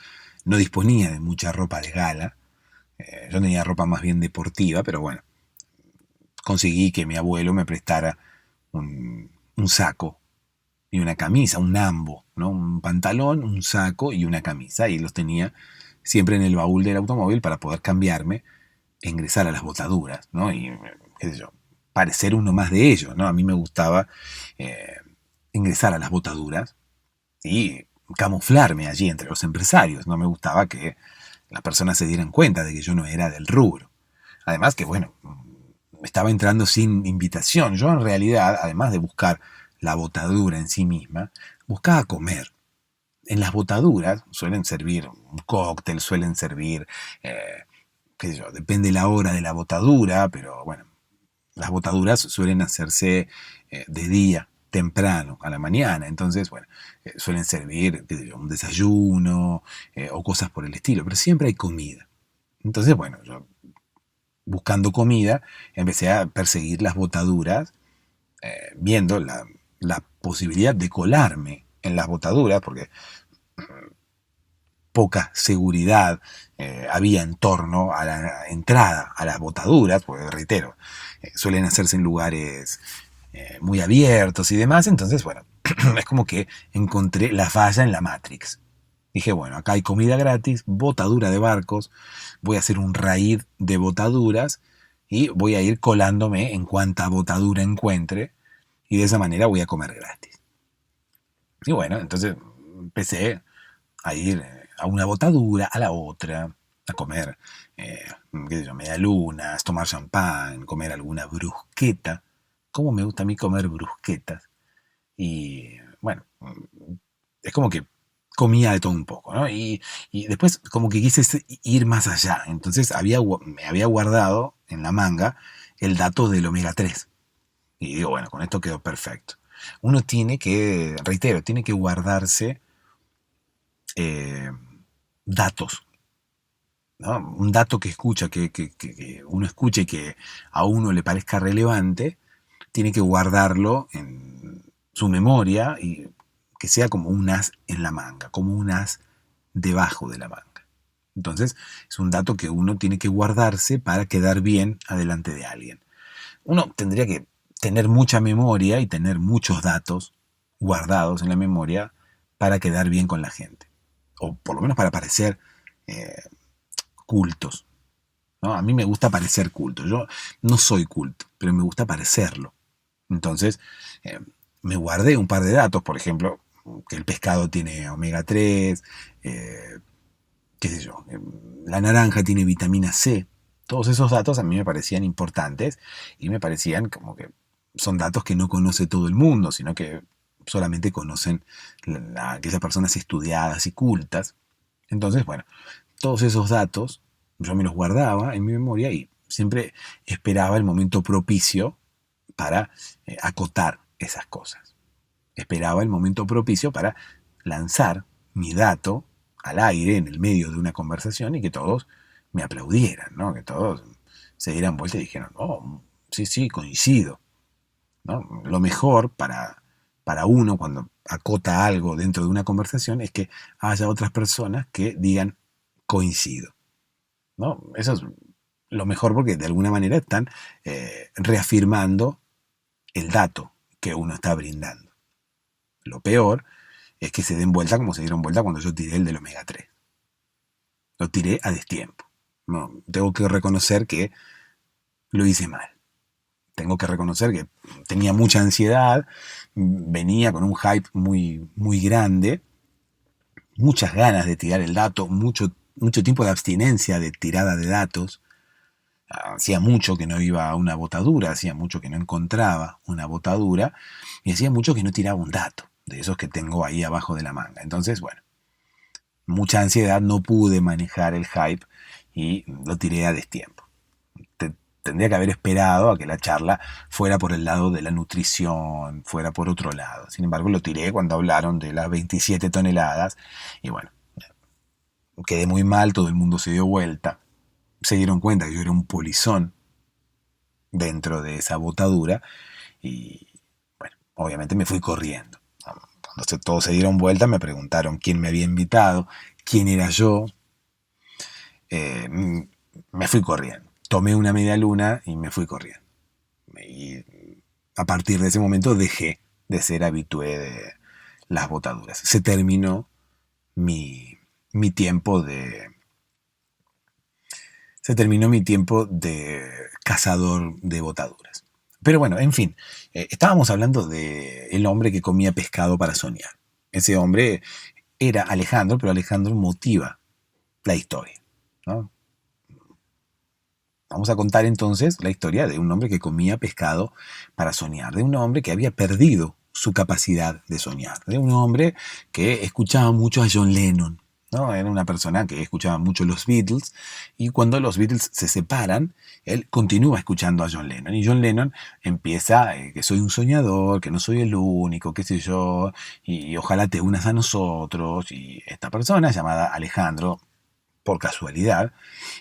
disponía de mucha ropa de gala. Yo tenía ropa más bien deportiva, pero bueno, conseguí que mi abuelo me prestara un saco y una camisa, un ambo, ¿no? Un pantalón, un saco y una camisa. Y los tenía siempre en el baúl del automóvil para poder cambiarme ingresar a las botaduras, ¿no? Y, qué sé yo, parecer uno más de ellos, ¿no? A mí me gustaba eh, ingresar a las botaduras y camuflarme allí entre los empresarios. No me gustaba que las personas se dieran cuenta de que yo no era del rubro. Además que, bueno, estaba entrando sin invitación. Yo en realidad, además de buscar la botadura en sí misma, buscaba comer. En las botaduras suelen servir un cóctel, suelen servir, qué sé yo, depende la hora de la botadura, pero bueno, las botaduras suelen hacerse de día, temprano, a la mañana. Entonces, bueno, suelen servir qué sé yo, un desayuno o cosas por el estilo, pero siempre hay comida. Entonces, bueno, yo buscando comida empecé a perseguir las botaduras, viendo la posibilidad de colarme en las botaduras, porque poca seguridad había en torno a la entrada a las botaduras, porque reitero, suelen hacerse en lugares muy abiertos y demás, entonces bueno, es como que encontré la falla en la Matrix. Dije, bueno, acá hay comida gratis, botadura de barcos, voy a hacer un raid de botaduras y voy a ir colándome en cuanta botadura encuentre y de esa manera voy a comer gratis. Y bueno, entonces empecé a ir a una botadura, a la otra, a comer, eh, qué sé yo, medialunas, tomar champán, comer alguna brusqueta. ¿Cómo me gusta a mí comer brusquetas? Y bueno, es como que comía de todo un poco, ¿no? Y después como que quise ir más allá. Entonces me había guardado en la manga el dato del omega 3. Y digo, bueno, con esto quedó perfecto. Uno tiene que, reitero, tiene que guardarse eh, datos, ¿no? Un dato que escucha, que uno escuche y que a uno le parezca relevante, tiene que guardarlo en su memoria y que sea como un as en la manga, como un as debajo de la manga. Entonces, es un dato que uno tiene que guardarse para quedar bien adelante de alguien. Uno tendría que tener mucha memoria y tener muchos datos guardados en la memoria para quedar bien con la gente. O por lo menos para parecer eh, cultos, ¿no? A mí me gusta parecer culto. Yo no soy culto, pero me gusta parecerlo. Entonces, eh, me guardé un par de datos, por ejemplo, que el pescado tiene omega 3, qué sé yo, la naranja tiene vitamina C. Todos esos datos a mí me parecían importantes y me parecían como que son datos que no conoce todo el mundo, sino que solamente conocen aquellas personas estudiadas y cultas. Entonces, bueno, todos esos datos yo me los guardaba en mi memoria y siempre esperaba el momento propicio para acotar esas cosas. Esperaba el momento propicio para lanzar mi dato al aire en el medio de una conversación y que todos me aplaudieran, ¿no? Que todos se dieran vuelta y dijeran, oh, sí, sí, coincido, ¿no? Lo mejor para uno cuando acota algo dentro de una conversación es que haya otras personas que digan coincido, ¿no? Eso es lo mejor porque de alguna manera están reafirmando el dato que uno está brindando. Lo peor es que se den vuelta como se dieron vuelta cuando yo tiré el del omega 3. Lo tiré a destiempo. No, tengo que reconocer que lo hice mal. Tengo que reconocer que tenía mucha ansiedad, venía con un hype muy, muy grande, muchas ganas de tirar el dato, mucho tiempo de abstinencia de tirada de datos. Hacía mucho que no iba a una botadura, hacía mucho que no encontraba una botadura y hacía mucho que no tiraba un dato de esos que tengo ahí abajo de la manga. Entonces, bueno, mucha ansiedad, no pude manejar el hype y lo tiré a destiempo. Tendría que haber esperado a que la charla fuera por el lado de la nutrición, fuera por otro lado. Sin embargo, lo tiré cuando hablaron de las 27 toneladas y bueno, quedé muy mal, todo el mundo se dio vuelta. Se dieron cuenta que yo era un polizón dentro de esa botadura y bueno, obviamente me fui corriendo. Cuando todos se dieron vuelta me preguntaron quién me había invitado, quién era yo. Eh, Me fui corriendo. Tomé una media luna y me fui corriendo. Y a partir de ese momento dejé de ser habitué de las botaduras. Se terminó mi tiempo se terminó mi tiempo de cazador de botaduras. Pero bueno, en fin, estábamos hablando de el hombre que comía pescado para soñar. Ese hombre era Alejandro, pero Alejandro motiva la historia, ¿no? Vamos a contar entonces la historia de un hombre que comía pescado para soñar, de un hombre que había perdido su capacidad de soñar, de un hombre que escuchaba mucho a John Lennon, ¿no? Era una persona que escuchaba mucho los Beatles y cuando los Beatles se separan, él continúa escuchando a John Lennon y John Lennon empieza que soy un soñador, que no soy el único, qué sé yo, y ojalá te unas a nosotros y esta persona llamada Alejandro, por casualidad,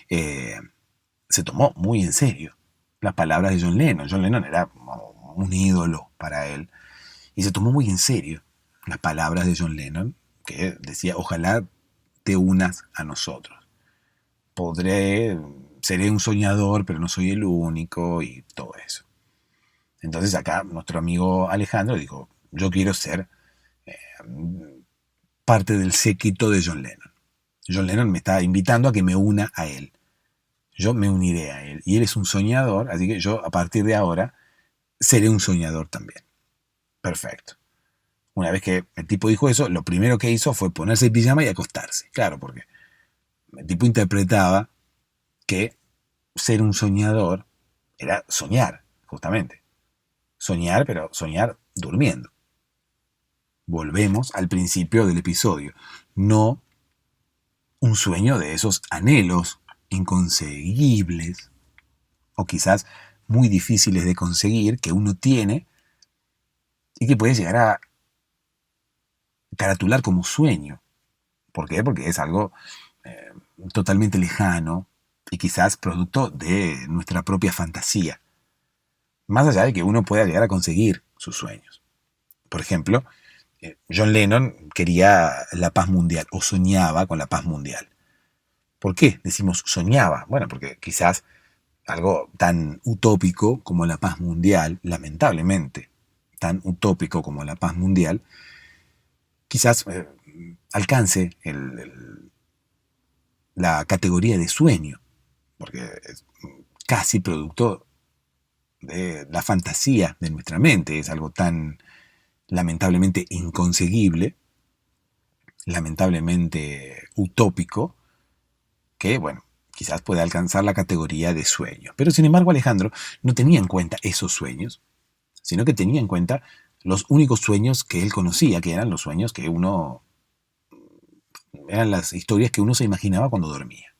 eh, se tomó muy en serio las palabras de John Lennon. John Lennon era un ídolo para él y se tomó muy en serio las palabras de John Lennon que decía ojalá te unas a nosotros. Seré un soñador, pero no soy el único y todo eso. Entonces acá nuestro amigo Alejandro dijo, yo quiero ser eh, parte del séquito de John Lennon. John Lennon me está invitando a que me una a él. Yo me uniré a él. Y él es un soñador, así que yo a partir de ahora seré un soñador también. Perfecto. Una vez que el tipo dijo eso, lo primero que hizo fue ponerse el pijama y acostarse. Claro, porque el tipo interpretaba que ser un soñador era soñar, justamente. Soñar, pero soñar durmiendo. Volvemos al principio del episodio. No un sueño de esos anhelos inconseguibles o quizás muy difíciles de conseguir que uno tiene y que puede llegar a caratular como sueño. ¿Por qué? Porque es algo eh, totalmente lejano y quizás producto de nuestra propia fantasía. Más allá de que uno pueda llegar a conseguir sus sueños. Por ejemplo, John Lennon quería la paz mundial o soñaba con la paz mundial. ¿Por qué decimos soñaba? Bueno, porque quizás algo tan utópico como la paz mundial, lamentablemente, tan utópico como la paz mundial, quizás alcance la categoría de sueño, porque es casi producto de la fantasía de nuestra mente, es algo tan lamentablemente inconseguible, lamentablemente utópico, que, bueno, quizás pueda alcanzar la categoría de sueño. Pero sin embargo Alejandro no tenía en cuenta esos sueños, sino que tenía en cuenta los únicos sueños que él conocía, que eran los sueños que eran las historias que uno se imaginaba cuando dormía.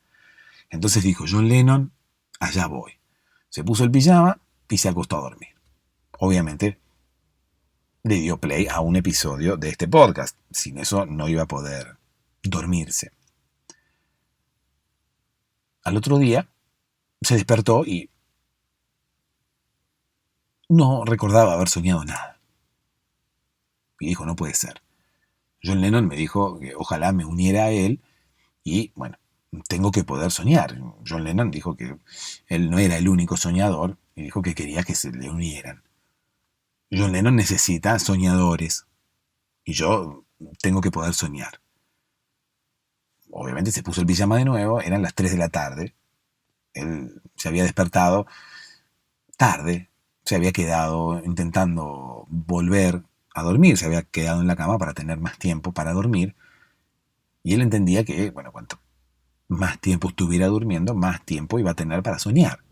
Entonces dijo, John Lennon, allá voy. Se puso el pijama y se acostó a dormir. Obviamente le dio play a un episodio de este podcast. Sin eso no iba a poder dormirse. Al otro día se despertó y no recordaba haber soñado nada. Y dijo, no puede ser. John Lennon me dijo que ojalá me uniera a él y, bueno, tengo que poder soñar. John Lennon dijo que él no era el único soñador y dijo que quería que se le unieran. John Lennon necesita soñadores y yo tengo que poder soñar. Obviamente se puso el pijama de nuevo, eran las 3 de la tarde. Él se había despertado tarde, se había quedado intentando volver a dormir, se había quedado en la cama para tener más tiempo para dormir y él entendía que, bueno, cuanto más tiempo estuviera durmiendo, más tiempo iba a tener para soñar.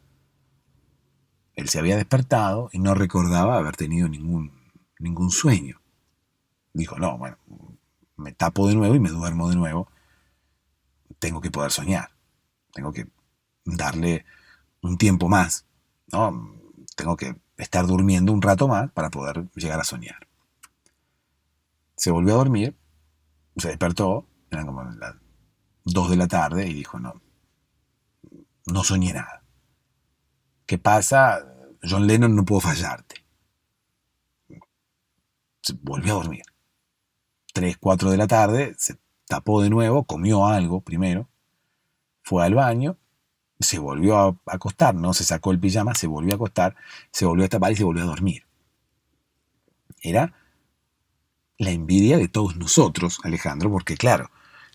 Él se había despertado y no recordaba haber tenido ningún sueño. Dijo, no, bueno, me tapo de nuevo y me duermo de nuevo. Tengo que poder soñar. Tengo que darle un tiempo más, ¿no? Tengo que estar durmiendo un rato más para poder llegar a soñar. Se volvió a dormir, se despertó, eran como las 2 de la tarde y dijo, no, no soñé nada. ¿Qué pasa? John Lennon, no puedo fallarte. Se volvió a dormir. 3, 4 de la tarde, se tapó de nuevo, comió algo primero, fue al baño, se volvió a acostar, no se sacó el pijama, se volvió a acostar, se volvió a tapar y se volvió a dormir. Era la envidia de todos nosotros, Alejandro, porque claro,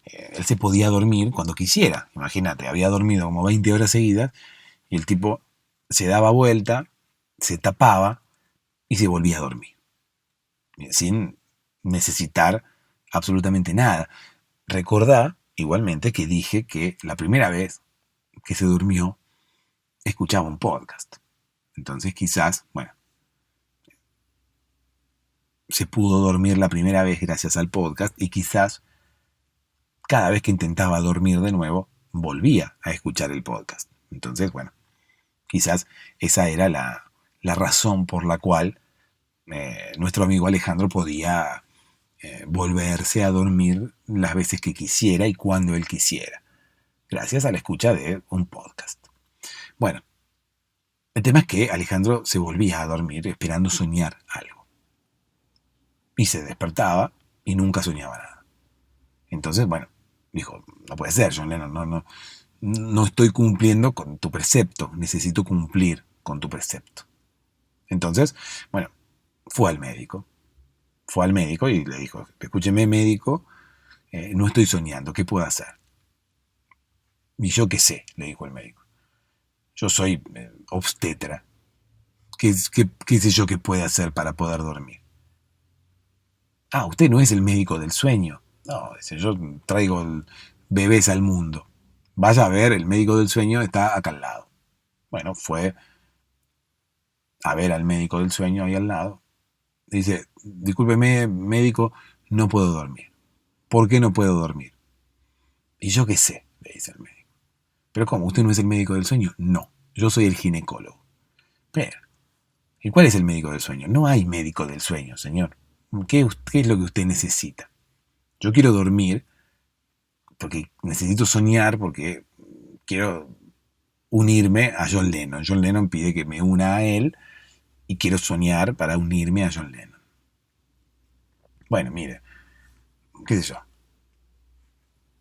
Él se podía dormir cuando quisiera. Imagínate, había dormido como 20 horas seguidas y el tipo se daba vuelta, se tapaba y se volvía a dormir, sin necesitar absolutamente nada. Recordá, igualmente, que dije que la primera vez que se durmió, escuchaba un podcast. Entonces quizás, bueno, se pudo dormir la primera vez gracias al podcast y quizás cada vez que intentaba dormir de nuevo, volvía a escuchar el podcast. Entonces, bueno, quizás esa era la razón por la cual nuestro amigo Alejandro podía volverse a dormir las veces que quisiera y cuando él quisiera, gracias a la escucha de un podcast. Bueno, el tema es que Alejandro se volvía a dormir esperando soñar algo. Y se despertaba y nunca soñaba nada. Entonces, bueno, dijo, no puede ser, John Lennon, no estoy cumpliendo con tu precepto, necesito cumplir con tu precepto. Entonces, bueno, fue al médico. Fue al médico y le dijo, escúcheme médico, no estoy soñando, ¿qué puedo hacer? Y yo qué sé, le dijo el médico. Yo soy obstetra. ¿Qué sé yo qué puede hacer para poder dormir? Ah, usted no es el médico del sueño. No, dice, yo traigo bebés al mundo. Vaya a ver, el médico del sueño está acá al lado. Bueno, fue a ver al médico del sueño ahí al lado. Dice, discúlpeme, médico, no puedo dormir. ¿Por qué no puedo dormir? Y yo qué sé, le dice el médico. ¿Pero cómo? ¿Usted no es el médico del sueño? No, yo soy el ginecólogo. Pero, ¿y cuál es el médico del sueño? No hay médico del sueño, señor. ¿Qué es lo que usted necesita? Yo quiero dormir porque necesito soñar, porque quiero unirme a John Lennon. John Lennon pide que me una a él y quiero soñar para unirme a John Lennon. Bueno, mire, qué sé yo.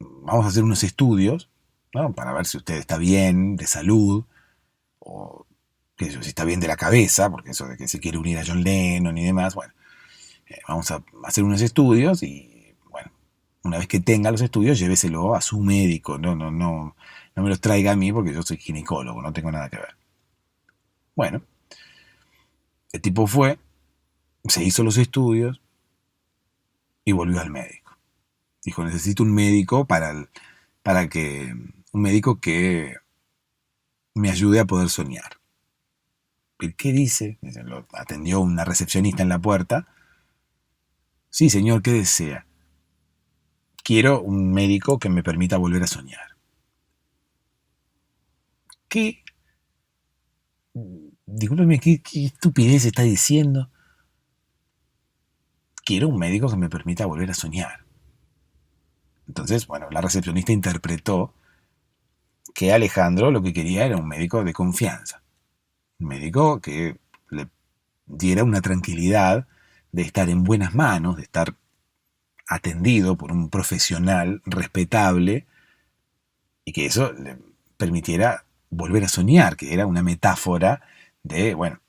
Vamos a hacer unos estudios, ¿no? Para ver si usted está bien de salud o qué sé yo, si está bien de la cabeza, porque eso de que se quiere unir a John Lennon y demás, bueno, vamos a hacer unos estudios y, bueno, una vez que tenga los estudios, lléveselo a su médico, no me los traiga a mí porque yo soy ginecólogo, no tengo nada que ver. Bueno, el tipo fue, se hizo los estudios y volvió al médico. Dijo, necesito un médico un médico que me ayude a poder soñar. ¿Qué dice? Lo atendió una recepcionista en la puerta. Sí, señor, ¿qué desea? Quiero un médico que me permita volver a soñar. ¿Qué? Discúlpeme, ¿qué estupidez está diciendo? Quiero un médico que me permita volver a soñar. Entonces, bueno, la recepcionista interpretó que Alejandro lo que quería era un médico de confianza. Un médico que le diera una tranquilidad de estar en buenas manos, de estar atendido por un profesional respetable y que eso le permitiera volver a soñar, que era una metáfora de, bueno,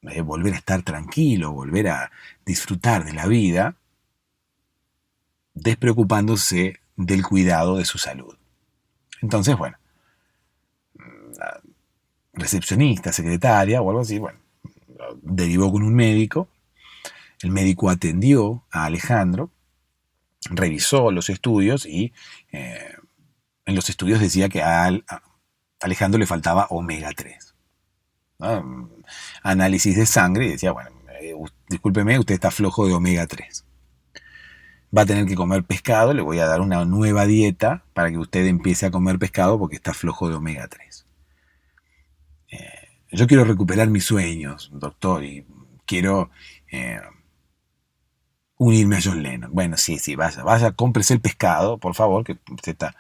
de volver a estar tranquilo, volver a disfrutar de la vida, despreocupándose del cuidado de su salud. Entonces, bueno, la recepcionista, secretaria o algo así, bueno, derivó con un médico. El médico atendió a Alejandro, revisó los estudios y en los estudios decía que a Alejandro le faltaba omega 3. ¿No? Análisis de sangre y decía, bueno, discúlpeme, usted está flojo de omega 3. Va a tener que comer pescado, le voy a dar una nueva dieta para que usted empiece a comer pescado porque está flojo de omega 3. Yo quiero recuperar mis sueños, doctor, y quiero unirme a John Lennon. Bueno, sí, vaya, cómprese el pescado, por favor, que usted está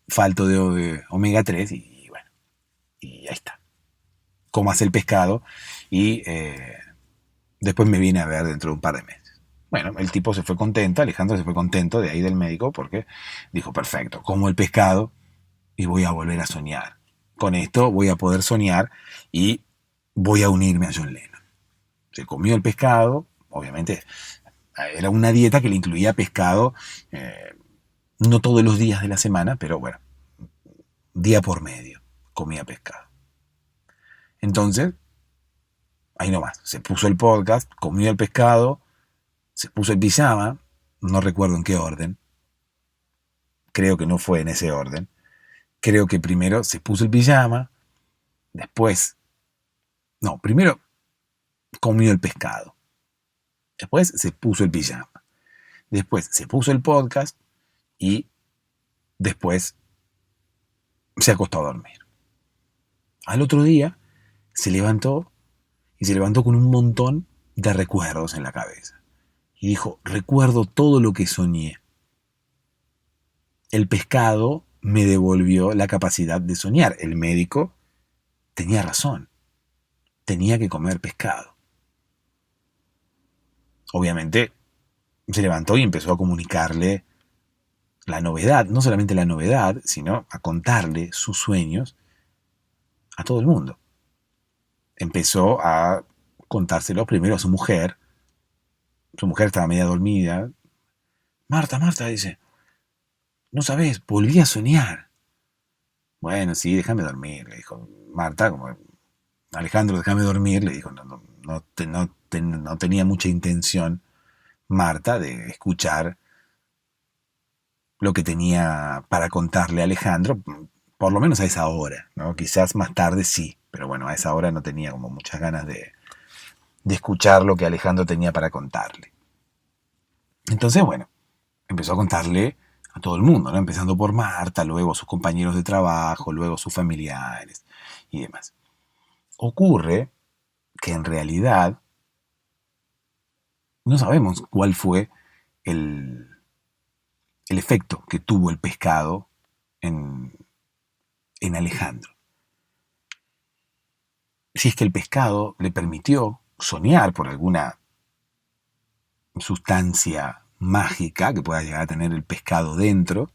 falto de omega 3 y bueno, y ahí está. Comas el pescado y después me viene a ver dentro de un par de meses. Bueno, el tipo se fue contento, Alejandro se fue contento de ahí del médico porque dijo, perfecto, como el pescado y voy a volver a soñar. Con esto voy a poder soñar y voy a unirme a John Lennon. Se comió el pescado, obviamente era una dieta que le incluía pescado No todos los días de la semana, pero bueno, día por medio comía pescado. Entonces, ahí nomás, se puso el podcast, comió el pescado, se puso el pijama, no recuerdo en qué orden, creo que no fue en ese orden, creo que primero se puso el pijama, después, no, primero comió el pescado, después se puso el pijama, después se puso el podcast y después se acostó a dormir. Al otro día se levantó y se levantó con un montón de recuerdos en la cabeza. Y dijo, recuerdo todo lo que soñé. El pescado me devolvió la capacidad de soñar. El médico tenía razón. Tenía que comer pescado. Obviamente se levantó y empezó a comunicarle la novedad, no solamente la novedad, sino a contarle sus sueños a todo el mundo. Empezó a contárselo primero a su mujer. Su mujer estaba media dormida. Marta, dice, no sabés, volví a soñar. Bueno, sí, déjame dormir, le dijo Marta, como Alejandro, déjame dormir, le dijo, no tenía mucha intención Marta de escuchar lo que tenía para contarle a Alejandro, por lo menos a esa hora, ¿no? Quizás más tarde sí, pero bueno, a esa hora no tenía como muchas ganas de escuchar lo que Alejandro tenía para contarle. Entonces, bueno, empezó a contarle a todo el mundo, ¿no? Empezando por Marta, luego sus compañeros de trabajo, luego sus familiares y demás. Ocurre que en realidad no sabemos cuál fue el efecto que tuvo el pescado en Alejandro. Si es que el pescado le permitió soñar por alguna sustancia mágica que pueda llegar a tener el pescado dentro,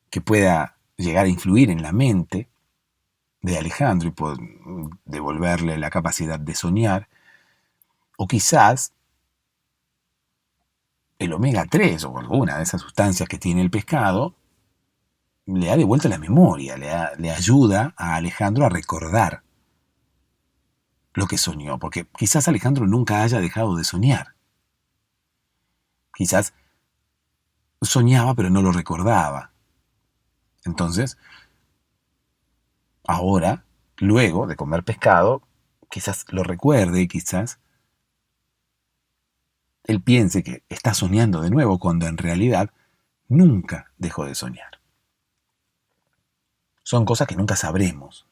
que pueda llegar a influir en la mente de Alejandro y poder devolverle la capacidad de soñar, o quizás el omega 3 o alguna de esas sustancias que tiene el pescado le da de vuelta la memoria, le ayuda a Alejandro a recordar lo que soñó, porque quizás Alejandro nunca haya dejado de soñar. Quizás soñaba pero no lo recordaba. Entonces, ahora, luego de comer pescado, quizás lo recuerde y quizás él piense que está soñando de nuevo cuando en realidad nunca dejó de soñar. Son cosas que nunca sabremos,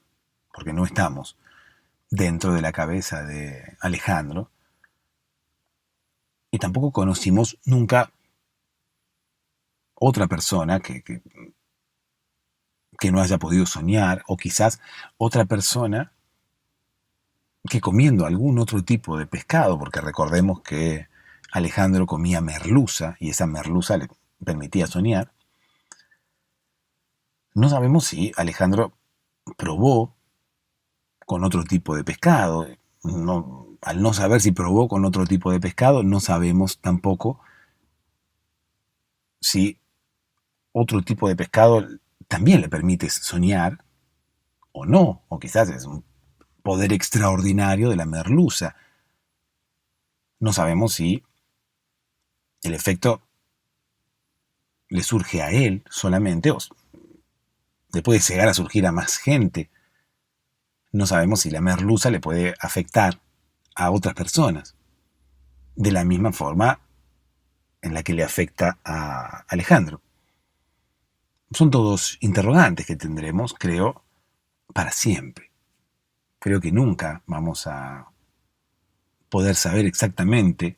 porque no estamos dentro de la cabeza de Alejandro y tampoco conocimos nunca otra persona que no haya podido soñar, o quizás otra persona que comiendo algún otro tipo de pescado, porque recordemos que Alejandro comía merluza y esa merluza le permitía soñar. No sabemos si Alejandro probó con otro tipo de pescado. No, al no saber si probó con otro tipo de pescado, no sabemos tampoco si otro tipo de pescado también le permite soñar o no, o quizás es un poder extraordinario de la merluza. No sabemos si el efecto le surge a él solamente o le puede llegar a surgir a más gente. No sabemos si la merluza le puede afectar a otras personas de la misma forma en la que le afecta a Alejandro. Son todos interrogantes que tendremos, creo, para siempre. Creo que nunca vamos a poder saber exactamente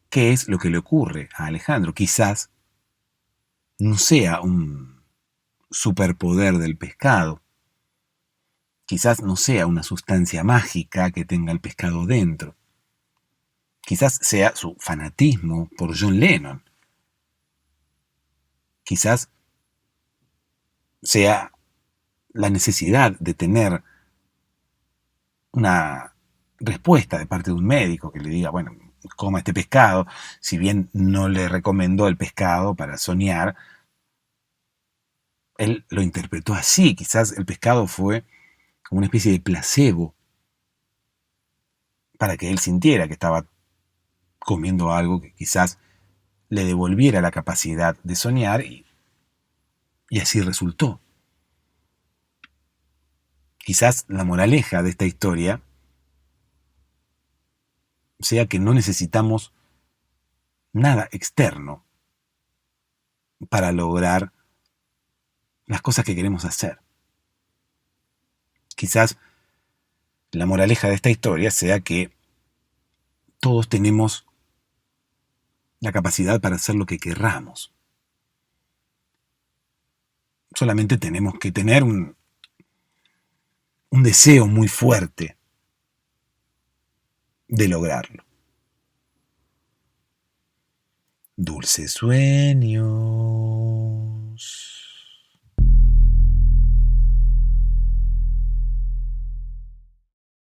qué es lo que le ocurre a Alejandro. Quizás no sea un superpoder del pescado. Quizás no sea una sustancia mágica que tenga el pescado dentro. Quizás sea su fanatismo por John Lennon. Quizás sea la necesidad de tener una respuesta de parte de un médico que le diga, bueno, coma este pescado, si bien no le recomendó el pescado para soñar, Él lo interpretó así, quizás el pescado fue como una especie de placebo para que él sintiera que estaba comiendo algo que quizás le devolviera la capacidad de soñar y así resultó. Quizás la moraleja de esta historia sea que no necesitamos nada externo para lograr las cosas que queremos hacer. Quizás la moraleja de esta historia sea que todos tenemos la capacidad para hacer lo que querramos. Solamente tenemos que tener un deseo muy fuerte de lograrlo. Dulces sueños.